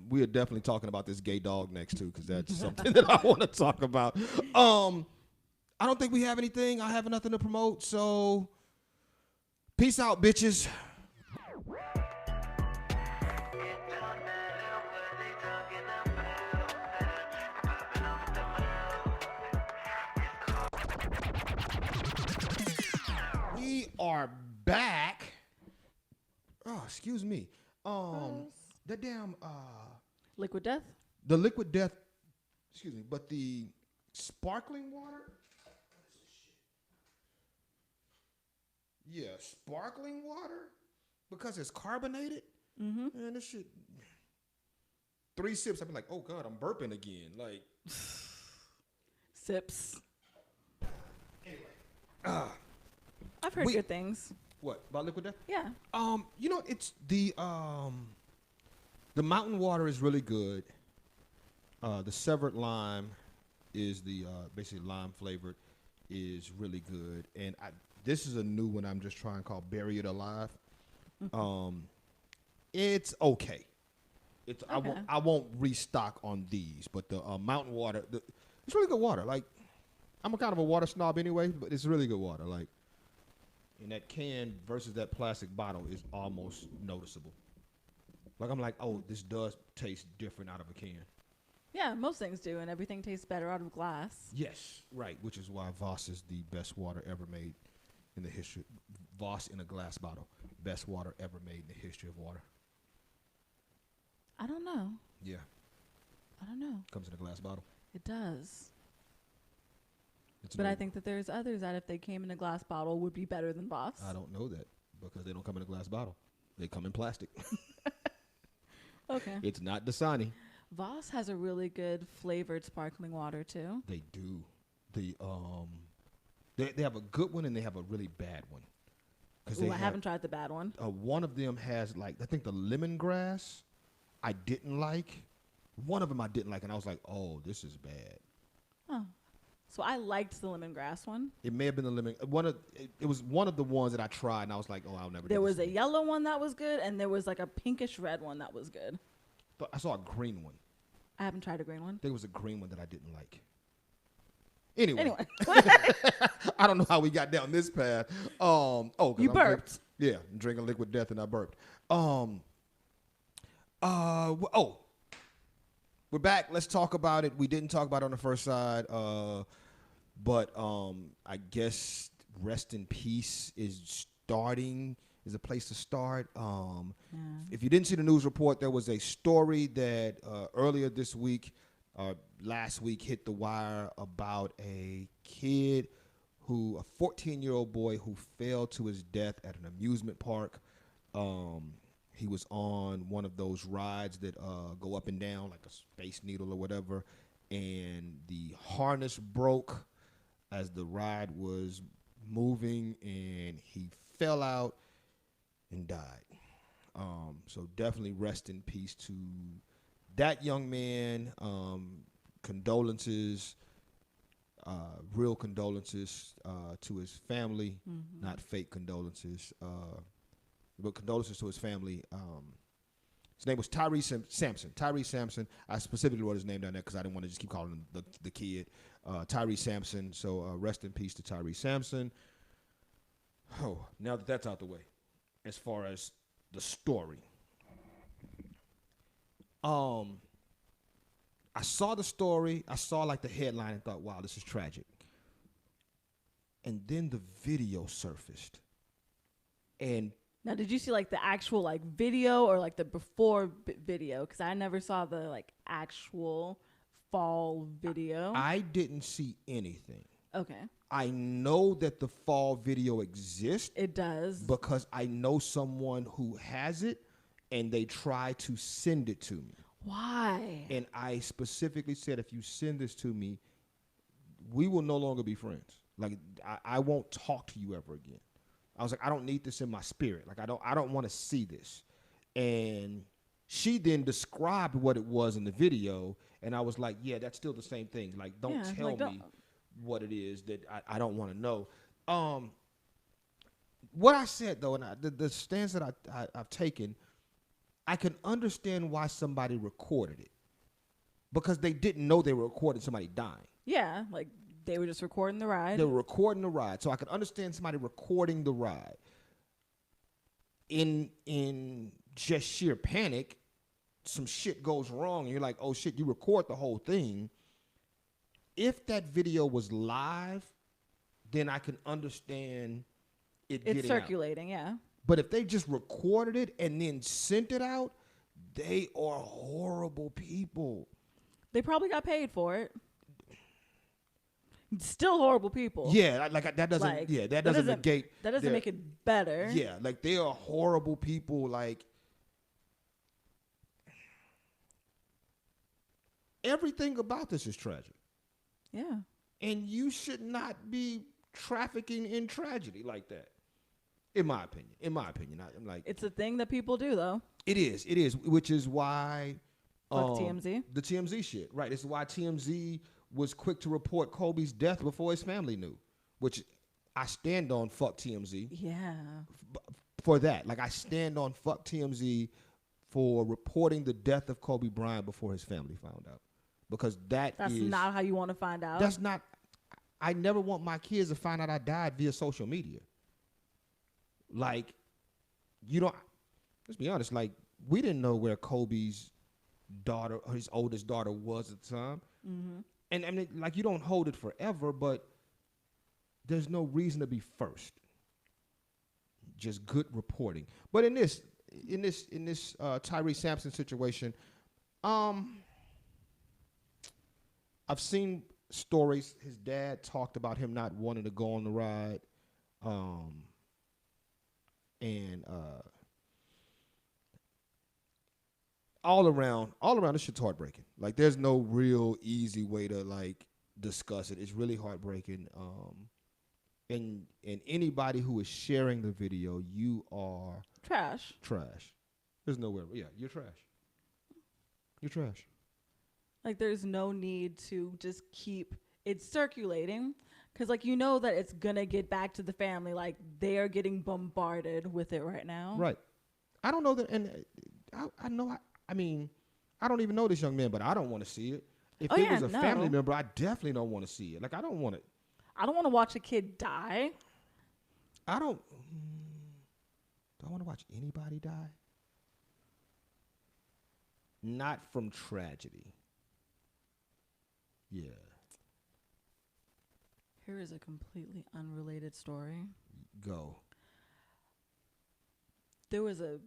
We are definitely talking about this gay dog next too, because that's something that I want to talk about. I don't think we have anything. I have nothing to promote. So peace out, bitches. We are back. Oh, excuse me. The damn Liquid Death? The Liquid Death, excuse me, but the sparkling water? Yeah, sparkling water? Because it's carbonated? Mm-hmm. Man, this shit 3 sips, I've been like, oh God, I'm burping again. Like sips. Anyway. I've heard good things. What, about Liquid Death? Yeah. You know, it's the mountain water is really good. The severed lime is the basically lime flavored is really good. And this is a new one I'm just trying called Bury It Alive. It's okay. It's okay. I won't restock on these, but the mountain water, it's really good water. Like, I'm a kind of a water snob anyway, but it's really good water. Like, and that can versus that plastic bottle is almost noticeable. Like, I'm like, oh, this does taste different out of a can. Yeah, most things do, and everything tastes better out of glass. Yes, right. Which is why Voss is the best water ever made in the history. Voss in a glass bottle, best water ever made in the history of water. I don't know. Yeah, I don't know. comes in a glass bottle. It does. It's But I think that there's others that if they came in a glass bottle would be better than Voss. I don't know that because they don't come in a glass bottle. They come in plastic. Okay. It's not Dasani. Voss has a really good flavored sparkling water too. They do. They have a good one and they have a really bad one. Ooh, I haven't tried the bad one. One of them has I think the lemongrass I didn't like. One of them I didn't like, and I was like, oh, this is bad. Oh. So I liked the lemongrass one. It may have been the lemon. It was one of the ones that I tried, and I was like, oh, I'll never. There was a yellow one that was good, and there was like a pinkish red one that was good. But I saw a green one. I haven't tried a green one. There was a green one that I didn't like. Anyway. I don't know how we got down this path. You burped. I'm drinking liquid death and I burped. We're back. Let's talk about it. We didn't talk about it on the first side, but I guess Rest in Peace is a place to start. If you didn't see the news report, there was a story that earlier this week, last week, hit the wire about a kid a 14-year-old boy who fell to his death at an amusement park. He was on one of those rides that go up and down like a Space Needle or whatever, and the harness broke as the ride was moving, and he fell out and died. So definitely rest in peace to that young man. Condolences, real condolences to his family, not fake condolences, but condolences to his family. His name was Tyre Sampson. Tyre Sampson. I specifically wrote his name down there because I didn't want to just keep calling him the kid. Tyre Sampson. So rest in peace to Tyre Sampson. Oh, now that that's out the way, as far as the story. I saw the story. I saw like the headline and thought, wow, this is tragic. And then the video surfaced. And now, did you see like the actual like video or like the before video? Because I never saw the like actual fall video. I didn't see anything. Okay. I know that the fall video exists. It does. Because I know someone who has it and they try to send it to me. Why? And I specifically said, if you send this to me, we will no longer be friends. Like, I won't talk to you ever again. I was like, I don't need this in my spirit. Like, I don't want to see this. And she then described what it was in the video, and I was like, yeah, that's still the same thing. Like, don't tell me what it is that I don't want to know. What I said, though, and the stance that I've taken, I can understand why somebody recorded it. Because they didn't know they were recording somebody dying. Yeah, like they were just recording the ride. They were recording the ride. So I can understand somebody recording the ride. In just sheer panic, some shit goes wrong, and you're like, oh, shit, you record the whole thing. If that video was live, then I can understand it getting out. It's circulating, yeah. But if they just recorded it and then sent it out, they are horrible people. They probably got paid for it. Still horrible people. Yeah, like that doesn't. Like, that doesn't negate. That doesn't make it better. Yeah, like they are horrible people. Like everything about this is tragic. Yeah. And you should not be trafficking in tragedy like that. In my opinion, I'm like, it's a thing that people do, though. It is, which is why fuck TMZ. The TMZ shit, right? This is why TMZ was quick to report Kobe's death before his family knew, which I stand on. Fuck TMZ. Yeah. For that, like I stand on fuck TMZ for reporting the death of Kobe Bryant before his family found out, because that's not how you want to find out. That's not. I never want my kids to find out I died via social media. Like, you don't. Let's be honest. Like, we didn't know where Kobe's daughter, or his oldest daughter was at the time. Mm-hmm. And I mean, like, you don't hold it forever, but there's no reason to be first. Just good reporting. But in this Tyre Sampson situation, I've seen stories. His dad talked about him not wanting to go on the ride, and all around, this shit's heartbreaking. Like, there's no real easy way to like discuss it. It's really heartbreaking. And anybody who is sharing the video, you are trash. There's nowhere. Yeah, you're trash. You're trash. Like, there's no need to just keep it circulating, because, like, you know that it's gonna get back to the family. Like, they are getting bombarded with it right now. Right. I don't know that, and I know. I mean, I don't even know this young man, but I don't want to see it. If it was a family member, I definitely don't want to see it. Like, I don't want it. I don't want to watch a kid die. I don't. Do I want to watch anybody die? Not from tragedy. Yeah. Here is a completely unrelated story. Go. There was a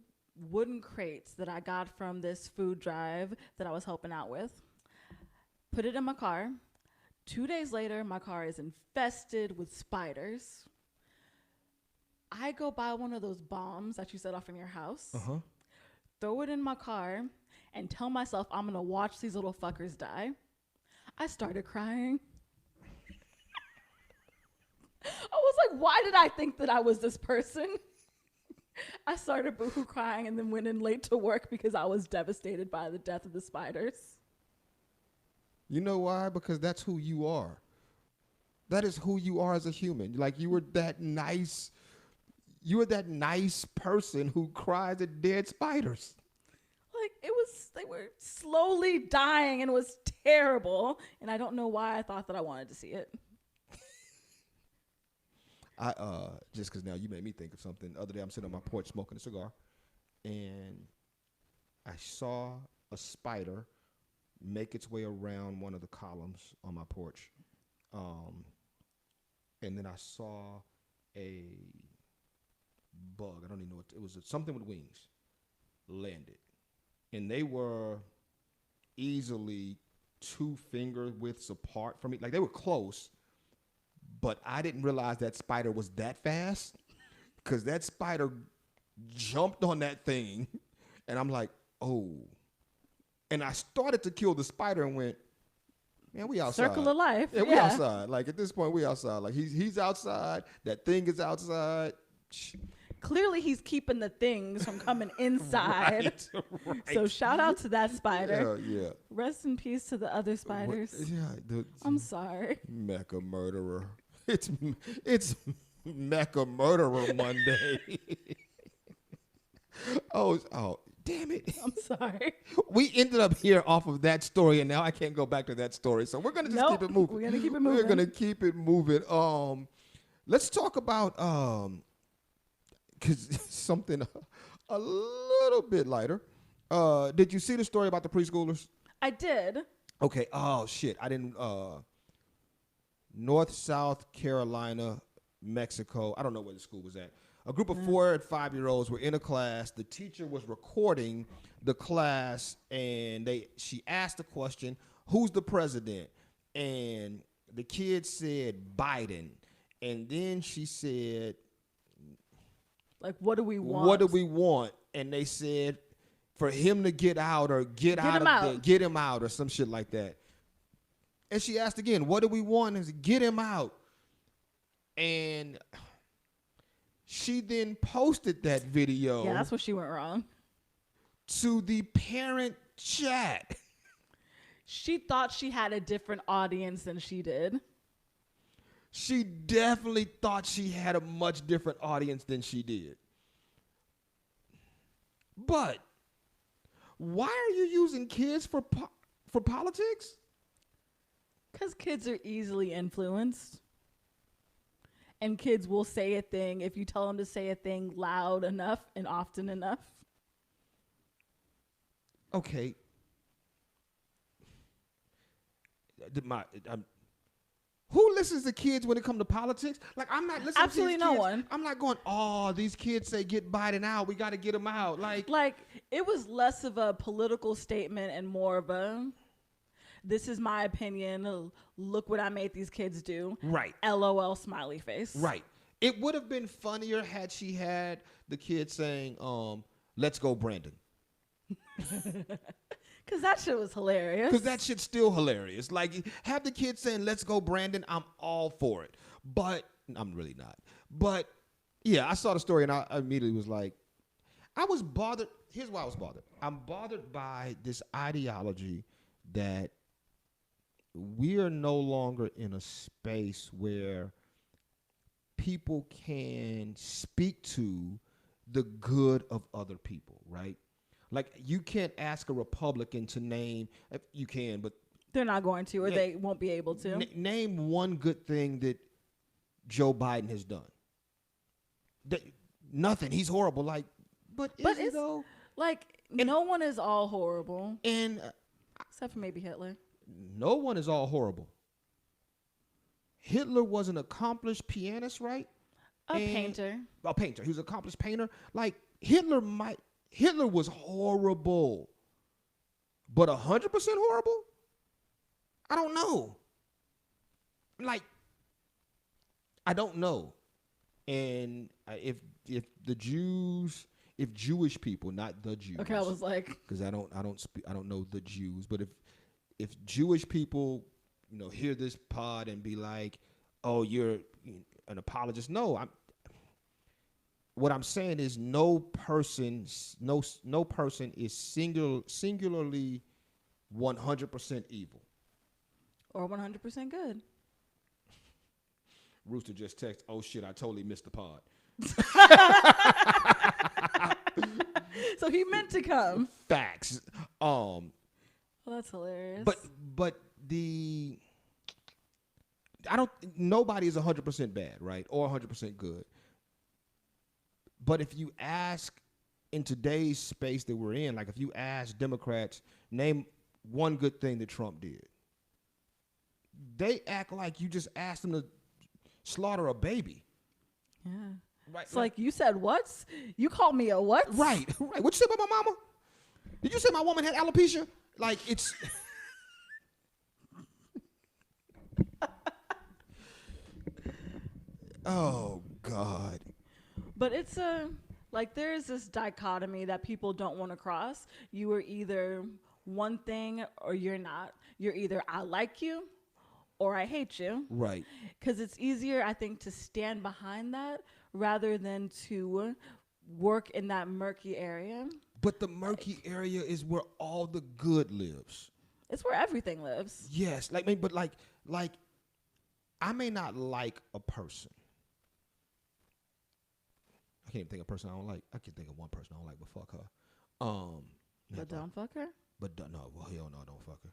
wooden crates that I got from this food drive that I was helping out with. Put it in my car. 2 days later, my car is infested with spiders. I go buy one of those bombs that you set off in your house, throw it in my car, and tell myself I'm going to watch these little fuckers die. I started crying. I was like, why did I think that I was this person? I started boohoo crying and then went in late to work because I was devastated by the death of the spiders. You know why? Because that's who you are. That is who you are as a human. Like, you were that nice person who cries at dead spiders. Like, they were slowly dying and it was terrible. And I don't know why I thought that I wanted to see it. Just because now you made me think of something. The other day I'm sitting on my porch smoking a cigar, and I saw a spider make its way around one of the columns on my porch. And then I saw a bug. I don't even know what it was. Something with wings landed. And they were easily 2 finger widths apart from me. Like, they were close, but I didn't realize that spider was that fast, because that spider jumped on that thing, and I'm like, oh. And I started to kill the spider and went, man, we outside. Circle of life. Yeah, we outside. Like, at this point, we outside. Like, he's outside. That thing is outside. Clearly, he's keeping the things from coming inside. Right. So shout out to that spider. Yeah. Rest in peace to the other spiders. I'm sorry. Mecca murderer. It's Mecca murderer Monday. Oh, damn it. I'm sorry. We ended up here off of that story, and now I can't go back to that story. So we're going to just keep it moving. We're going to keep it moving. We're going to keep it moving. Let's talk about because something a little bit lighter. Did you see the story about the preschoolers? I did. Okay. Oh, shit. I didn't. North, South Carolina, Mexico. I don't know where the school was at. A group of 4 and 5-year-olds were in a class. The teacher was recording the class, and she asked the question, who's the president? And the kid said Biden. And then she said, like, what do we want? What do we want? And they said for him to get out, or get him out or some shit like that. And she asked again, what do we want? And said, get him out. And she then posted that video. Yeah, that's where she went wrong. To the parent chat. She thought she had a different audience than she did. She definitely thought she had a much different audience than she did. But why are you using kids for politics? Because kids are easily influenced. And kids will say a thing if you tell them to say a thing loud enough and often enough. Okay. who listens to kids when it comes to politics? Like, I'm not listening Absolutely to these no kids. one. I'm not going, oh, these kids say get Biden out. We got to get him out. Like, it was less of a political statement and more of a, this is my opinion. Look what I made these kids do. right. LOL smiley face. Right. It would have been funnier had she had the kid saying, let's go, Brandon. Because that shit was hilarious. Because that shit's still hilarious. Like, have the kid saying, let's go, Brandon. I'm all for it. But I'm really not. But, yeah, I saw the story and I immediately was like, I was bothered. Here's why I was bothered. I'm bothered by this ideology that we are no longer in a space where people can speak to the good of other people, right? Like, you can't ask a Republican to name, you can, but they're not going to, or they won't be able to. Name one good thing that Joe Biden has done. Nothing. He's horrible. Like, but is he though? Like, no one is all horrible. And except for maybe Hitler. No one is all horrible. Hitler was an accomplished pianist, right? Painter. A painter. He was an accomplished painter. Like, Hitler was horrible. But 100% horrible? I don't know. Like, I don't know. And if Jewish people, not the Jews. Okay, I was like, because I don't know the Jews, but if Jewish people, hear this pod and be like, "Oh, you're an apologist," no, what I'm saying is no person is singularly 100% evil or 100% good. Rooster just texted, "Oh shit, I totally missed the pod." So he meant to come. Facts. Well, that's hilarious. But nobody is 100% bad, right? Or 100% good. But if you ask in today's space that we're in, like if you ask Democrats, name one good thing that Trump did, they act like you just asked them to slaughter a baby. Yeah. Right. It's like you said what? You called me a what? Right. What you say about my mama? Did you say my woman had alopecia? Like, it's oh God. But it's there is this dichotomy that people don't want to cross. You are either one thing or you're not. You're either I like you or I hate you. Right. Because it's easier, I think, to stand behind that rather than to work in that murky area. But the murky area is where all the good lives. It's where everything lives. Yes. Like I may not like a person. I can't even think of a person I don't like. I can think of one person I don't like, but fuck her. But don't fuck her? But no, well, hell no, don't fuck her.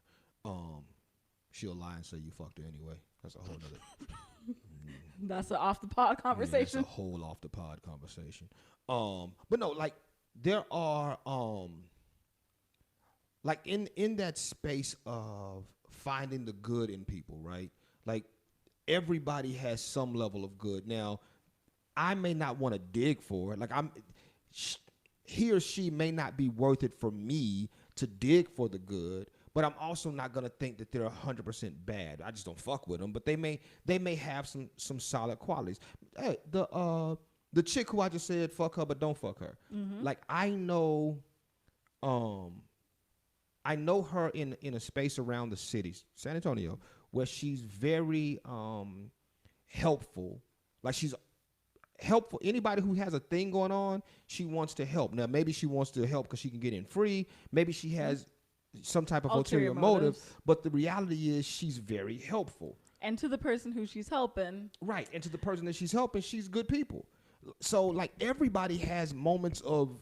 She'll lie and say you fucked her anyway. That's a whole nother. That's an off the pod conversation. That's a whole off the pod conversation. But no, like there are like in that space of finding the good in people, right? Like everybody has some level of good. Now, I may not want to dig for it. Like he or she may not be worth it for me to dig for the good, but I'm also not gonna think that they're 100% bad. I just don't fuck with them. But they may have some solid qualities. Hey, the chick who I just said fuck her, but don't fuck her. Mm-hmm. Like I know her in a space around the city, San Antonio, where she's very helpful. Like she's helpful. Anybody who has a thing going on, she wants to help. Now, maybe she wants to help because she can get in free. Maybe she has some type of ulterior motive. But the reality is she's very helpful. And to the person who she's helping. Right. And to the person that she's helping, she's good people. So, like, everybody has moments of...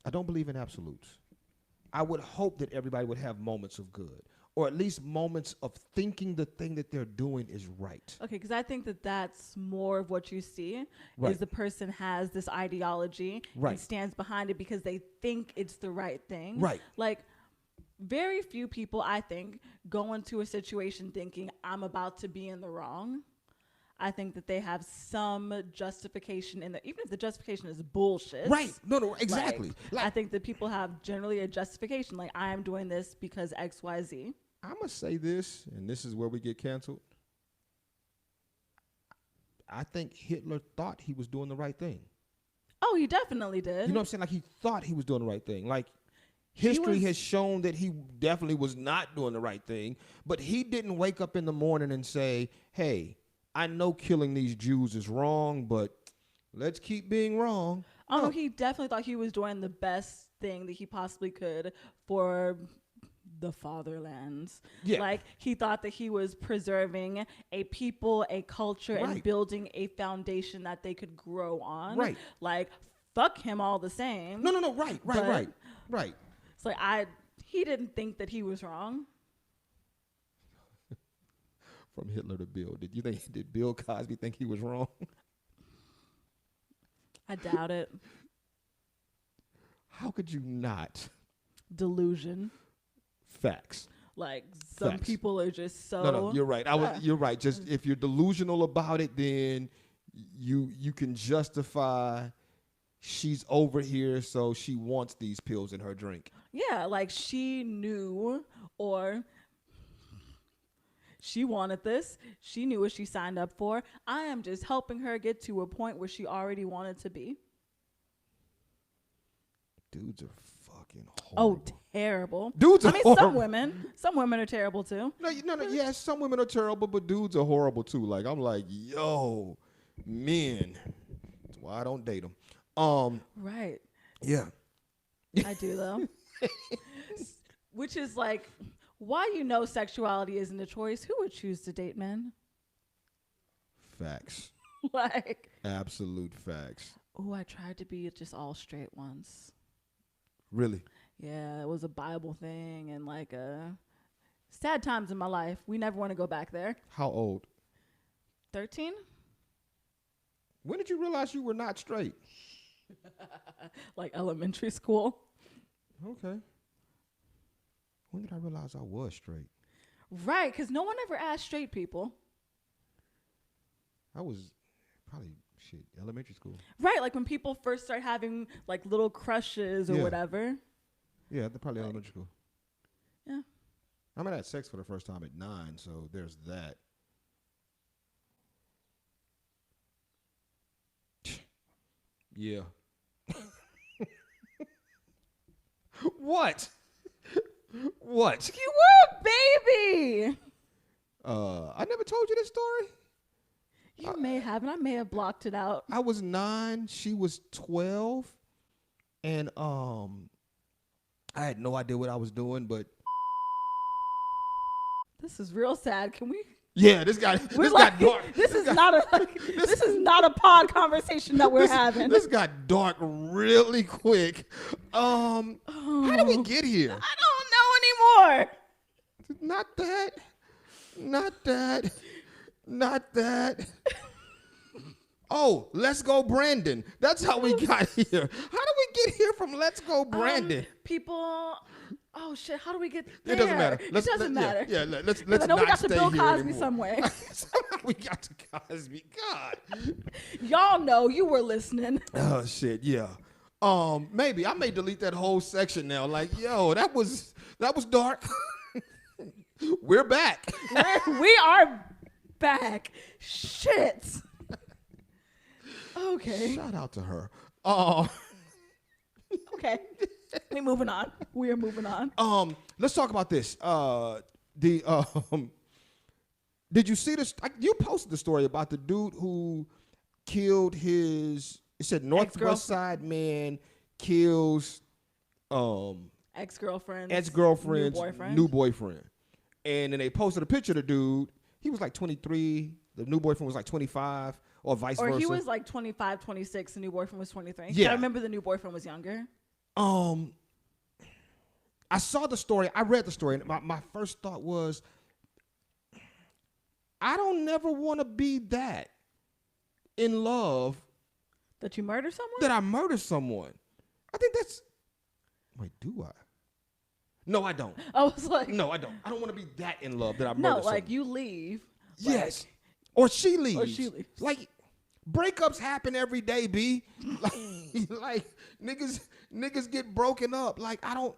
I don't believe in absolutes. I would hope that everybody would have moments of good. Or at least moments of thinking the thing that they're doing is right. Okay, because I think that that's more of what you see, right. Is the person has this ideology right. and stands behind it because they think it's the right thing. Right. Like, very few people, I think, go into a situation thinking I'm about to be in the wrong. I think that they have some justification in the, even if the justification is bullshit. Right. No, exactly. I think that people have generally a justification, like I am doing this because X, Y, Z. I'm going to say this, and this is where we get canceled. I think Hitler thought he was doing the right thing. Oh, he definitely did. You know what I'm saying? Like, he thought he was doing the right thing. Like, history has shown that he definitely was not doing the right thing, but he didn't wake up in the morning and say, hey, I know killing these Jews is wrong, but let's keep being wrong. Oh, no, he definitely thought he was doing the best thing that he possibly could for the fatherlands. Yeah. Like, he thought that he was preserving a people, a culture, and building a foundation that they could grow on. Right. Like, fuck him all the same. No. Right. It's like, he didn't think that he was wrong. From Hitler to Bill, did Bill Cosby think he was wrong? I doubt it. How could you not? Delusion. Facts. Like, some people are just so. No, you're right. You're right. Just if you're delusional about it, then you can justify she's over here, so she wants these pills in her drink. Yeah, like she knew, or she wanted this. She knew what she signed up for. I am just helping her get to a point where she already wanted to be. Dudes are fucking horrible. Oh, terrible. Dudes are horrible. Some women are terrible too. No, yeah, some women are terrible, but dudes are horrible too. Like, I'm like, yo, men. That's why I don't date them. Right. Yeah. I do though. Which is like, why sexuality isn't a choice, who would choose to date men? Facts. Like. Absolute facts. Oh, I tried to be just all straight once. Really? Yeah, it was a Bible thing and like sad times in my life. We never want to go back there. How old? 13? When did you realize you were not straight? Like elementary school. Okay. When did I realize I was straight? Right, because no one ever asked straight people. I was probably, elementary school. Right, like when people first start having like little crushes or whatever. Yeah, probably elementary school. Yeah. I mean, I had sex for the first time at 9, so there's that. Yeah. What? What? You were a baby. I never told you this story. You may have, and I may have blocked it out. I was 9, she was 12, and I had no idea what I was doing, but this is real sad. Can we? Yeah, this got dark. This is not a pod conversation that we're having. This got dark really quick. How did we get here? I don't know anymore. Not that. Oh, Let's Go Brandon. That's how we got here. How did we get here from Let's Go Brandon? People. Oh shit! How do we get there? It doesn't matter. It doesn't matter. Yeah, let's I know not we got to stay Bill here Cosby anymore. somewhere. Somehow we got to Cosby. God. Y'all know you were listening. Oh shit, yeah. Maybe I may delete that whole section now. Like, yo, that was dark. We're back. We are back. Shit. Okay. Shout out to her. Okay. We are moving on. Let's talk about this. Did you see this? You posted the story about the dude who killed his. It said Northwest Side man kills ex-girlfriend's new boyfriend. And then they posted a picture of the dude. He was like 23. The new boyfriend was like 25, or vice versa. Or he was like 25, 26. The new boyfriend was 23. Yeah. I remember the new boyfriend was younger. I saw the story. I read the story, and my first thought was, I don't never want to be that in love. That you murder someone? That I murder someone. I think that's. Wait, do I? No, I don't. I was like, No, I don't. I don't want to be that in love that I no, murder like someone. you leave. Yes. Or she leaves. Or she leaves. Like, breakups happen every day, B. Like niggas get broken up. Like, I don't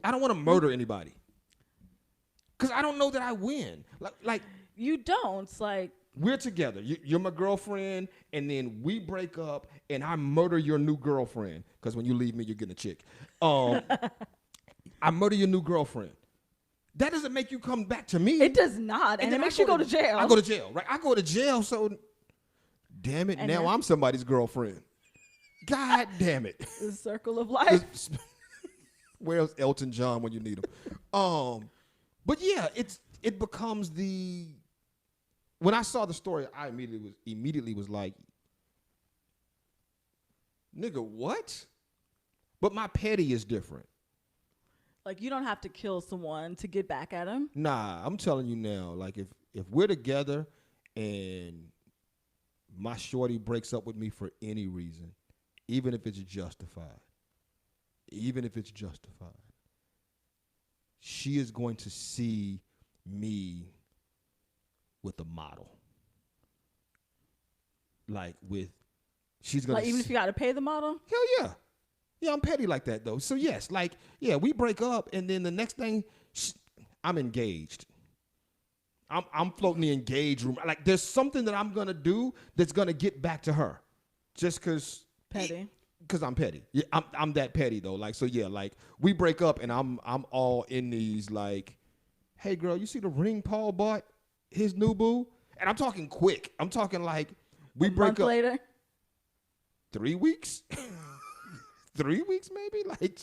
want to murder anybody. Because I don't know that I win. Like You don't. It's like, we're together. You're my girlfriend, and then we break up, and I murder your new girlfriend. Because when you leave me, you're getting a chick. I murder your new girlfriend. That doesn't make you come back to me. it does not. And it then makes you go to jail. I go to jail, right? I go to jail, so damn it, And now then- I'm somebody's girlfriend. God damn it. The circle of life. Where's Elton John when you need him? But yeah, it becomes the. When I saw the story, I immediately was like, nigga, what? But my petty is different. Like, you don't have to kill someone to get back at him. Nah, I'm telling you now, like if we're together and my shorty breaks up with me for any reason, even if it's justified, she is going to see me with a model. Like she's gonna Like, even if you got to pay the model. hell yeah. Yeah, I'm petty like that though. So yes, like, yeah, we break up and then the next thing I'm engaged. I'm floating the engaged room. Like, there's something that I'm gonna do that's gonna get back to her. Just cause Petty. Cause I'm petty. Yeah, I'm that petty though. Like, so yeah, like we break up and I'm all in these like, hey girl, you see the ring Paul bought his new boo? And I'm talking quick. I'm talking like we break month up later. 3 weeks. 3 weeks maybe? Like,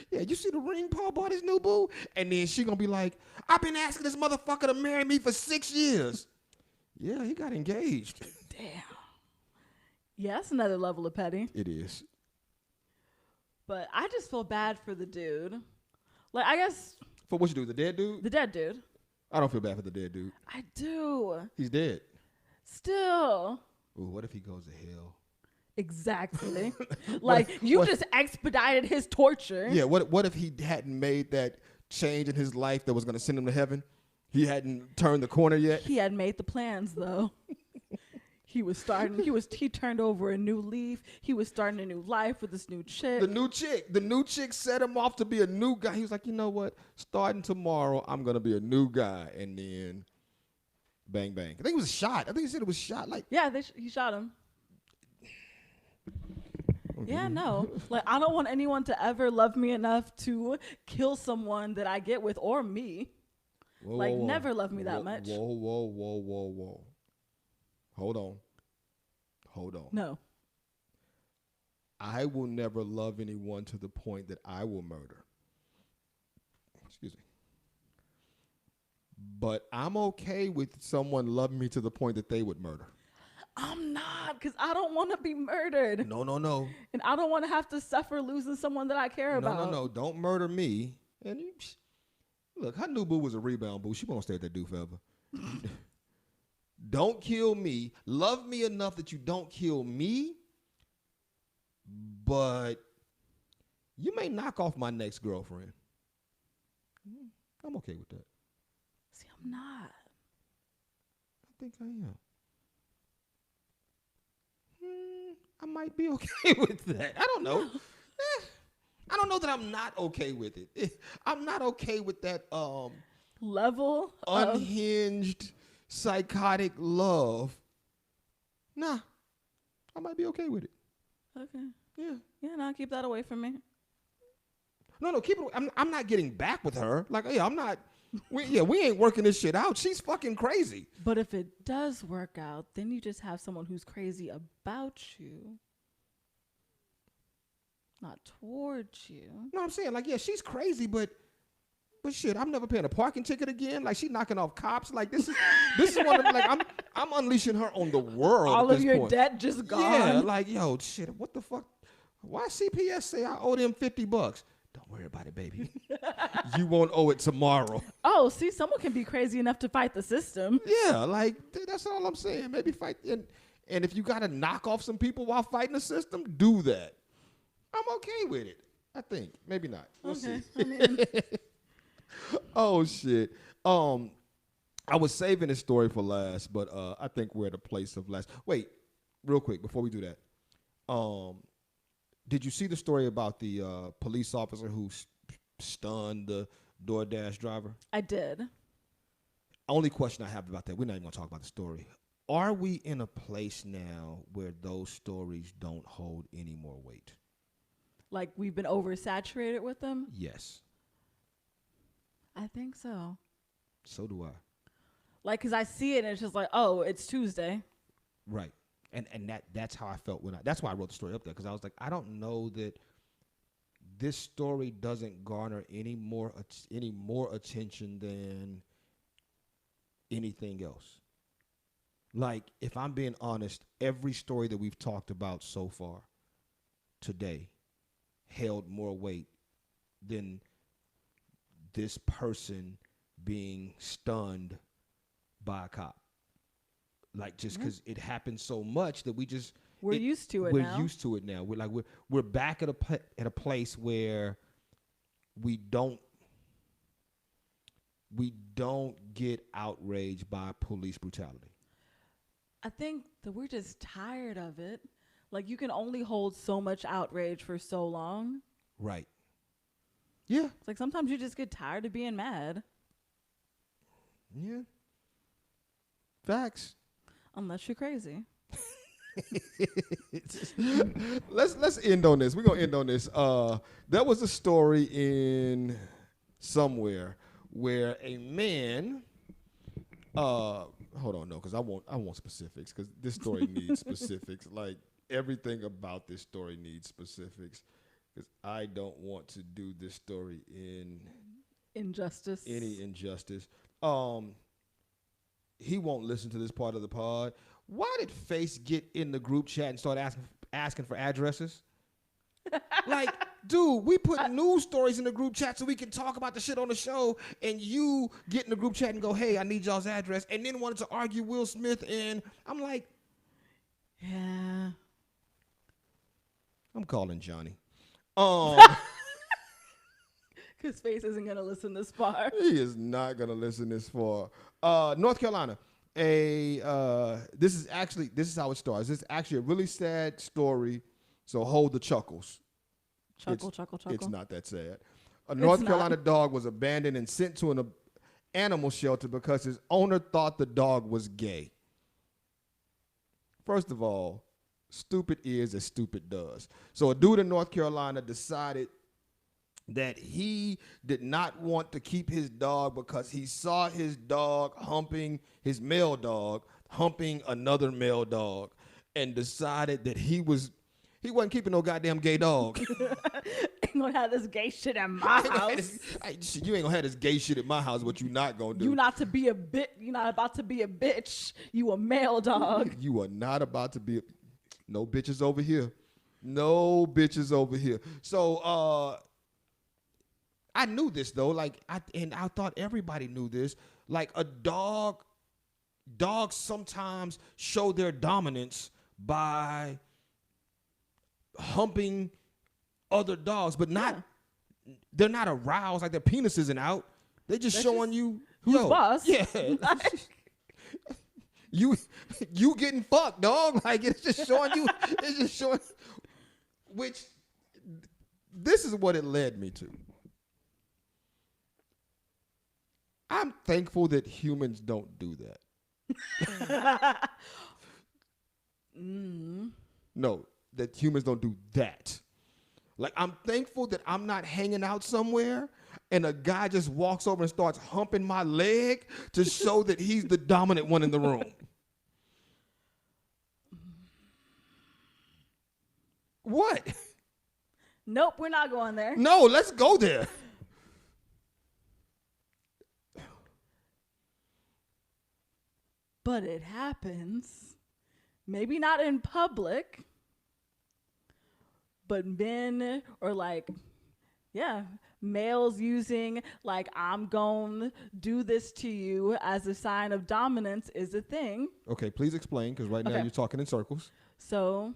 yeah, you see the ring Paul bought his new boo? And then she gonna be like, I've been asking this motherfucker to marry me for 6 years. Yeah, he got engaged. Damn. Yeah, that's another level of petty. It is. But I just feel bad for the dude. Like, I guess For what you do, the dead dude? the dead dude. I don't feel bad for the dead dude. I do. He's dead. Still. Ooh, what if he goes to hell? Exactly. Like, you just expedited his torture. Yeah, what if he hadn't made that change in his life that was going to send him to heaven? He hadn't turned the corner yet? He had made the plans, though. He turned over a new leaf. He was starting a new life with this new chick. The new chick set him off to be a new guy. He was like, you know what? Starting tomorrow, I'm going to be a new guy. And then, bang, bang. I think it was shot. I think he said it was shot. Like, Yeah, he shot him. Yeah, no. Like, I don't want anyone to ever love me enough to kill someone that I get with or me. whoa, Like, whoa, whoa. never love me that much. Whoa. Hold on. No. I will never love anyone to the point that I will murder. Excuse me. But I'm okay with someone loving me to the point that they would murder. I'm not, because I don't want to be murdered. No. And I don't want to have to suffer losing someone that I care about. No. Don't murder me. And look, her new boo was a rebound boo. She won't stay at that dude forever. Don't kill me. Love me enough that you don't kill me. But you may knock off my next girlfriend. I'm okay with that. See, I'm not. I think I am. I might be okay with that. I don't know. I don't know that I'm not okay with it. I'm not okay with that Level of unhinged, psychotic love. Nah, I might be okay with it. okay. Yeah. Yeah, no, keep that away from me. No, keep it. I'm not getting back with her. Like, yeah, I'm not. We ain't working this shit out. She's fucking crazy. But if it does work out, then you just have someone who's crazy about you, not towards you. No, I'm saying, like, yeah, she's crazy, but shit, I'm never paying a parking ticket again. Like, she's knocking off cops. Like, this is one of, like, I'm unleashing her on the world. All at of this your point. debt just gone. Yeah, like, yo, shit, what the fuck? Why CPS say I owe them $50? Don't worry about it, baby. You won't owe it tomorrow. Oh, see, someone can be crazy enough to fight the system. Yeah, like, that's all I'm saying. Maybe fight. And if you got to knock off some people while fighting the system, do that. I'm okay with it. I think. Maybe not. We'll Okay. see. I mean, Oh, shit. I was saving this story for last, but I think we're at a place of last. Wait, real quick, before we do that. Did you see the story about the police officer who stunned the DoorDash driver? I did. Only question I have about that, we're not even going to talk about the story. Are we in a place now where those stories don't hold any more weight? Like we've been oversaturated with them? Yes. I think so. So do I. Like, because I see it and it's just like, oh, it's Tuesday. Right. And that's how I felt that's why I wrote the story up there, because I was like, I don't know that this story doesn't garner any more attention than anything else. Like, if I'm being honest, every story that we've talked about so far today held more weight than this person being stunned by a cop. Like, just because it happens so much that we're used to it now. We're used to it now. We're back at a place where we don't get outraged by police brutality. I think that we're just tired of it. Like, you can only hold so much outrage for so long. Right. Yeah. It's like sometimes you just get tired of being mad. Yeah. Facts. Unless you're crazy. Let's end on this. We're gonna end on this. There was a story in somewhere where a man hold on, no, because I want specifics, because this story needs specifics. Like, everything about this story needs specifics, because I don't want to do this story in injustice. Any injustice. He won't listen to this part of the pod. Why did Face get in the group chat and start asking for addresses? Like, dude, we put news stories in the group chat so we can talk about the shit on the show, and you get in the group chat and go, hey, I need y'all's address, and then wanted to argue Will Smith, and I'm like, yeah. I'm calling Johnny. Because Face isn't going to listen this far. He is not going to listen this far. North Carolina. This is how it starts. This is actually a really sad story, so hold the chuckles. Chuckle. It's not that sad. A North Carolina dog was abandoned and sent to an animal shelter because his owner thought the dog was gay. First of all, stupid is as stupid does. So a dude in North Carolina decided that he did not want to keep his dog because he saw his male dog humping another male dog, and decided that he wasn't keeping no goddamn gay dog. Ain't gonna have this gay shit at my house. You ain't gonna have this gay shit at my house. What you not gonna do? You not about to be a bitch. You a male dog. You are not about to be. No bitches over here. No bitches over here. So I knew this though. Like I thought everybody knew this. Like dogs sometimes show their dominance by humping other dogs, but they're not aroused, like their penis isn't out. They're just showing you who's boss. Yeah. you getting fucked, dog. Like it's just showing. Which this is what it led me to. I'm thankful that humans don't do that. No, that humans don't do that. Like, I'm thankful that I'm not hanging out somewhere and a guy just walks over and starts humping my leg to show that he's the dominant one in the room. What? Nope, we're not going there. No, let's go there. But it happens. Maybe not in public, but men or males using I'm gonna do this to you as a sign of dominance is a thing. Okay, please explain, because right now you're talking in circles. So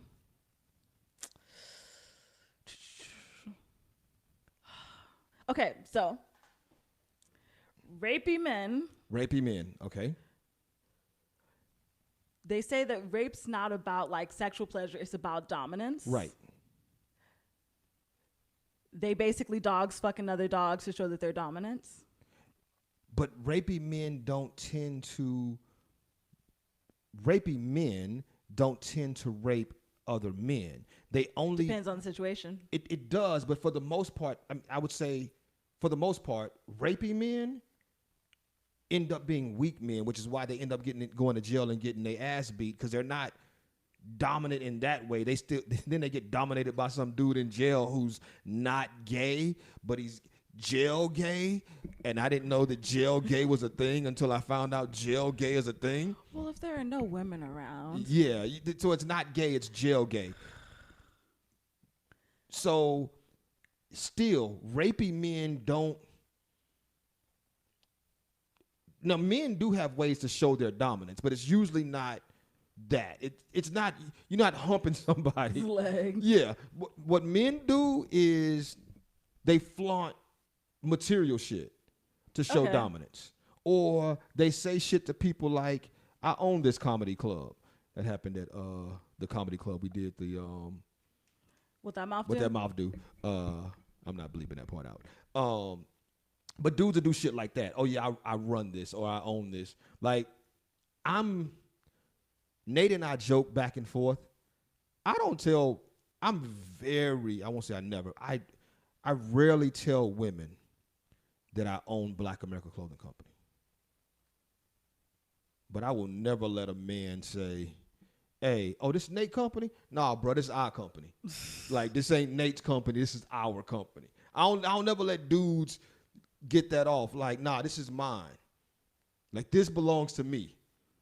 Okay, so rapey men, Rapey men. Okay. they say that rape's not about like sexual pleasure, it's about dominance. Right. They basically dogs fucking other dogs to show that they're dominant. But rapey men don't tend to rape other men. They only Depends on the situation. it does, but for the most part, I would say for the most part, rapey men end up being weak men, which is why they end up going to jail and getting their ass beat because they're not dominant in that way. They still then they get dominated by some dude in jail who's not gay, but he's jail gay, and I didn't know that jail gay was a thing until I found out jail gay is a thing. Well, if there are no women around. Yeah, so it's not gay, it's jail gay. So still, rapey men don't. Now, men do have ways to show their dominance, but it's usually not that. It's not, you're not humping somebody. Leg. Yeah. What men do is they flaunt material shit to show dominance. Or they say shit to people like, I own this comedy club. That happened at the comedy club. We did the What that mouth what do? that mouth do. I'm not bleeping that part out. But dudes will do shit like that. Oh yeah, I run this or I own this. Like Nate and I joke back and forth. I won't say I never. I rarely tell women that I own Black America Clothing Company. But I will never let a man say, hey, oh, this is Nate's company? Nah, bro, this is our company. Like, this ain't Nate's company. This is our company. I'll never let dudes get that off. Like, nah, this is mine. Like, this belongs to me.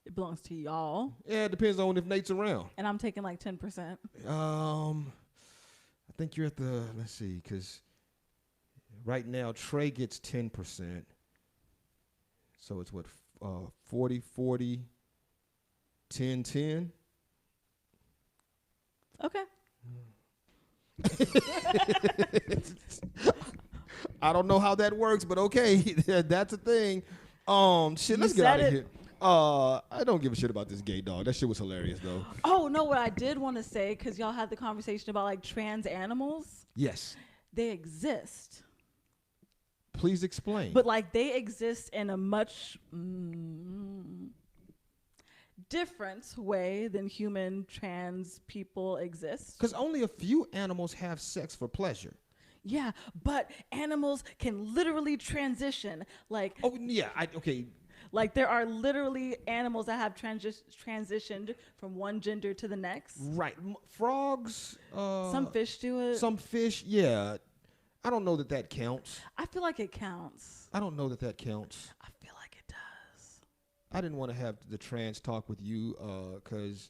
It belongs to y'all. Yeah, it depends on if Nate's around. And I'm taking like 10%. I think you're at the, let's see, because right now Trey gets 10%. So it's what, 40, 40, 10, 10? Okay. I don't know how that works, but okay, that's a thing. Shit, let's get out of here. I don't give a shit about this gay dog. That shit was hilarious, though. Oh, no, what I did want to say, because y'all had the conversation about like trans animals. Yes. They exist. Please explain. But like they exist in a much different way than human trans people exist. Because only a few animals have sex for pleasure. Yeah, but animals can literally transition. Like, oh yeah, okay. Like there are literally animals that have transitioned from one gender to the next. Right, frogs. Some fish do it. Some fish, yeah. I don't know that counts. I feel like it counts. I don't know that counts. I feel like it does. I didn't want to have the trans talk with you because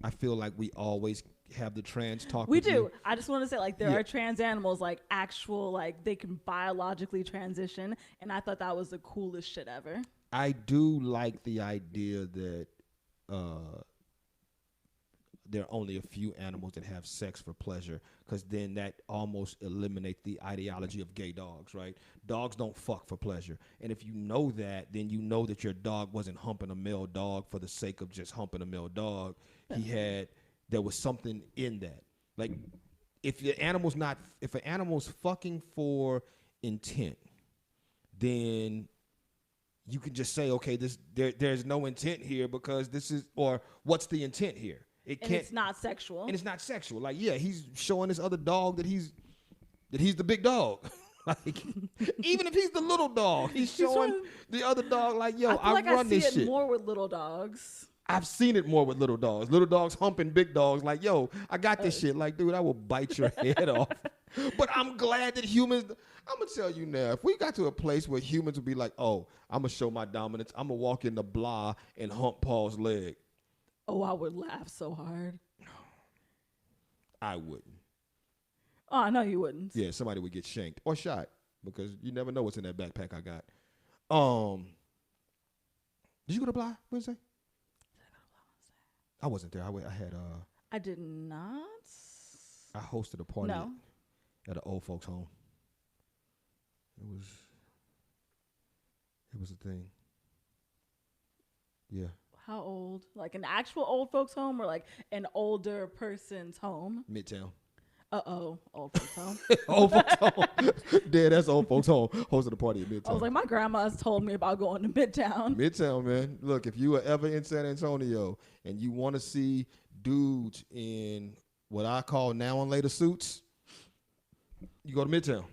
I feel like we always have the trans talk we with do. you. I just want to say, like, there are trans animals, like, actual, like, they can biologically transition, and I thought that was the coolest shit ever. I do like the idea that there are only a few animals that have sex for pleasure, because then that almost eliminates the ideology of gay dogs, right? Dogs don't fuck for pleasure. And if you know that, then you know that your dog wasn't humping a male dog for the sake of just humping a male dog. There was something in that. Like, if an animal's fucking for intent, then you can just say, okay, there's no intent here because this is, or what's the intent here? It's not sexual. And it's not sexual. Like, yeah, he's showing this other dog that he's the big dog. Like, even if he's the little dog, he's showing the other dog like, yo, I run this shit. I see it more with little dogs. I've seen it more with little dogs. Little dogs humping big dogs like, yo, I got this shit. Like, dude, I will bite your head off. But I'm glad that humans, I'm going to tell you now, if we got to a place where humans would be like, oh, I'm going to show my dominance. I'm going to walk in the blah and hump Paul's leg. Oh, I would laugh so hard. I wouldn't. Oh, no, you wouldn't. Yeah, somebody would get shanked or shot because you never know what's in that backpack I got. Did you go to Bly Wednesday? I wasn't there. I had I did not. I hosted a party at an old folks home. It was a thing. Yeah. How old? Like an actual old folks home or like an older person's home? Midtown. Old folks home. Old folks home. Dead, that's old folks home. Hosted a party at Midtown. I was like, my grandma's told me about going to Midtown. Midtown, man. Look, if you are ever in San Antonio and you want to see dudes in what I call now and later suits, you go to Midtown.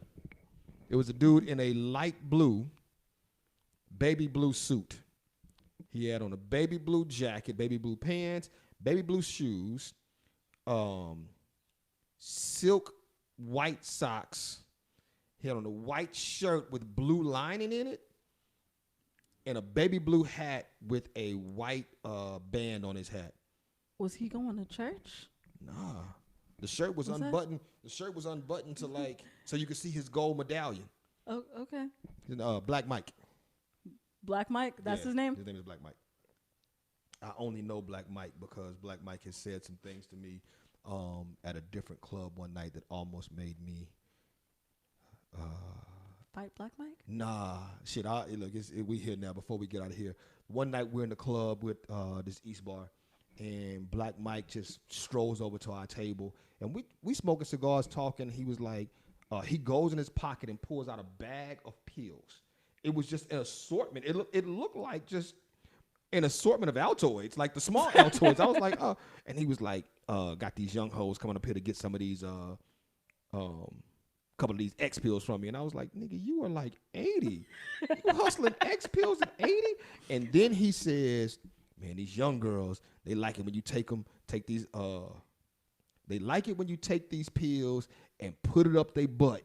It was a dude in a light blue, baby blue suit. He had on a baby blue jacket, baby blue pants, baby blue shoes, silk white socks. He had on a white shirt with blue lining in it, and a baby blue hat with a white band on his hat. Was he going to church? Nah. The shirt was unbuttoned. The shirt was unbuttoned to like so you could see his gold medallion. Oh, okay. Black Mike. Black Mike? That's his name? His name is Black Mike. I only know Black Mike because Black Mike has said some things to me at a different club one night that almost made me fight Black Mike? Nah, shit. Look, we here now. Before we get out of here, one night we're in the club with this East Bar, and Black Mike just strolls over to our table, and we smoking cigars, talking. He was like, he goes in his pocket and pulls out a bag of pills. It was just an assortment. It looked like just an assortment of Altoids, like the small Altoids. I was like, oh, and he was like, got these young hoes coming up here to get some of these couple of these X pills from me. And I was like, nigga, you are like 80. You hustling X pills at 80? And then he says, man, these young girls, they like it when you take these, they like it when you take these pills and put it up their butt.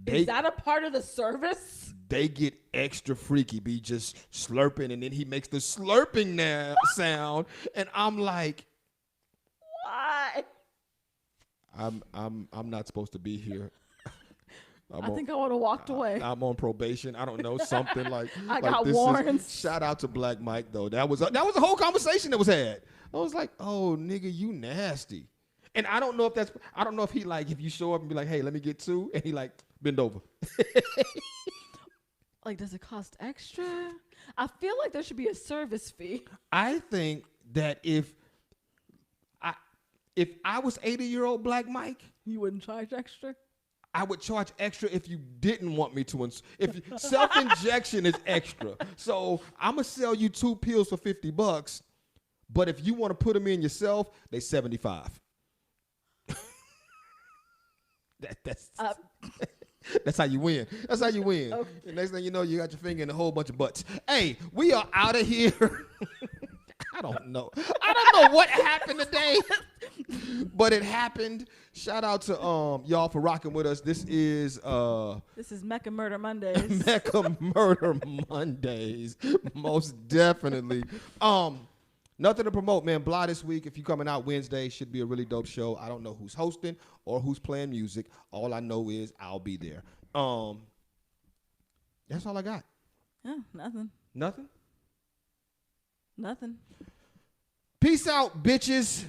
Is that a part of the service? They get extra freaky, be just slurping, and then he makes the slurping sound, and I'm like, why? I'm not supposed to be here. I think I would have walked away. I'm on probation. I don't know, something like I got warrants. Shout out to Black Mike though. That was a whole conversation that was had. I was like, oh nigga, you nasty. And I don't know if he like if you show up and be like, hey, let me get two, and he like bend over. Like, does it cost extra? I feel like there should be a service fee. I think that if I was 80-year-old Black Mike, you wouldn't charge extra. I would charge extra if you didn't want me to. If self-injection is extra, so I'm gonna sell you 2 pills for $50. But if you want to put them in yourself, they $75. That's how you win. That's how you win. Okay. The next thing you know, you got your finger in a whole bunch of butts. Hey, we are out of here. I don't know what happened today, but it happened. Shout out to y'all for rocking with us. This is Mecca Murder Mondays. Mecca Murder Mondays, most definitely. Nothing to promote, man. Blah this week. If you're coming out Wednesday, should be a really dope show. I don't know who's hosting or who's playing music. All I know is I'll be there. That's all I got. Yeah, nothing. Nothing? Nothing. Peace out, bitches.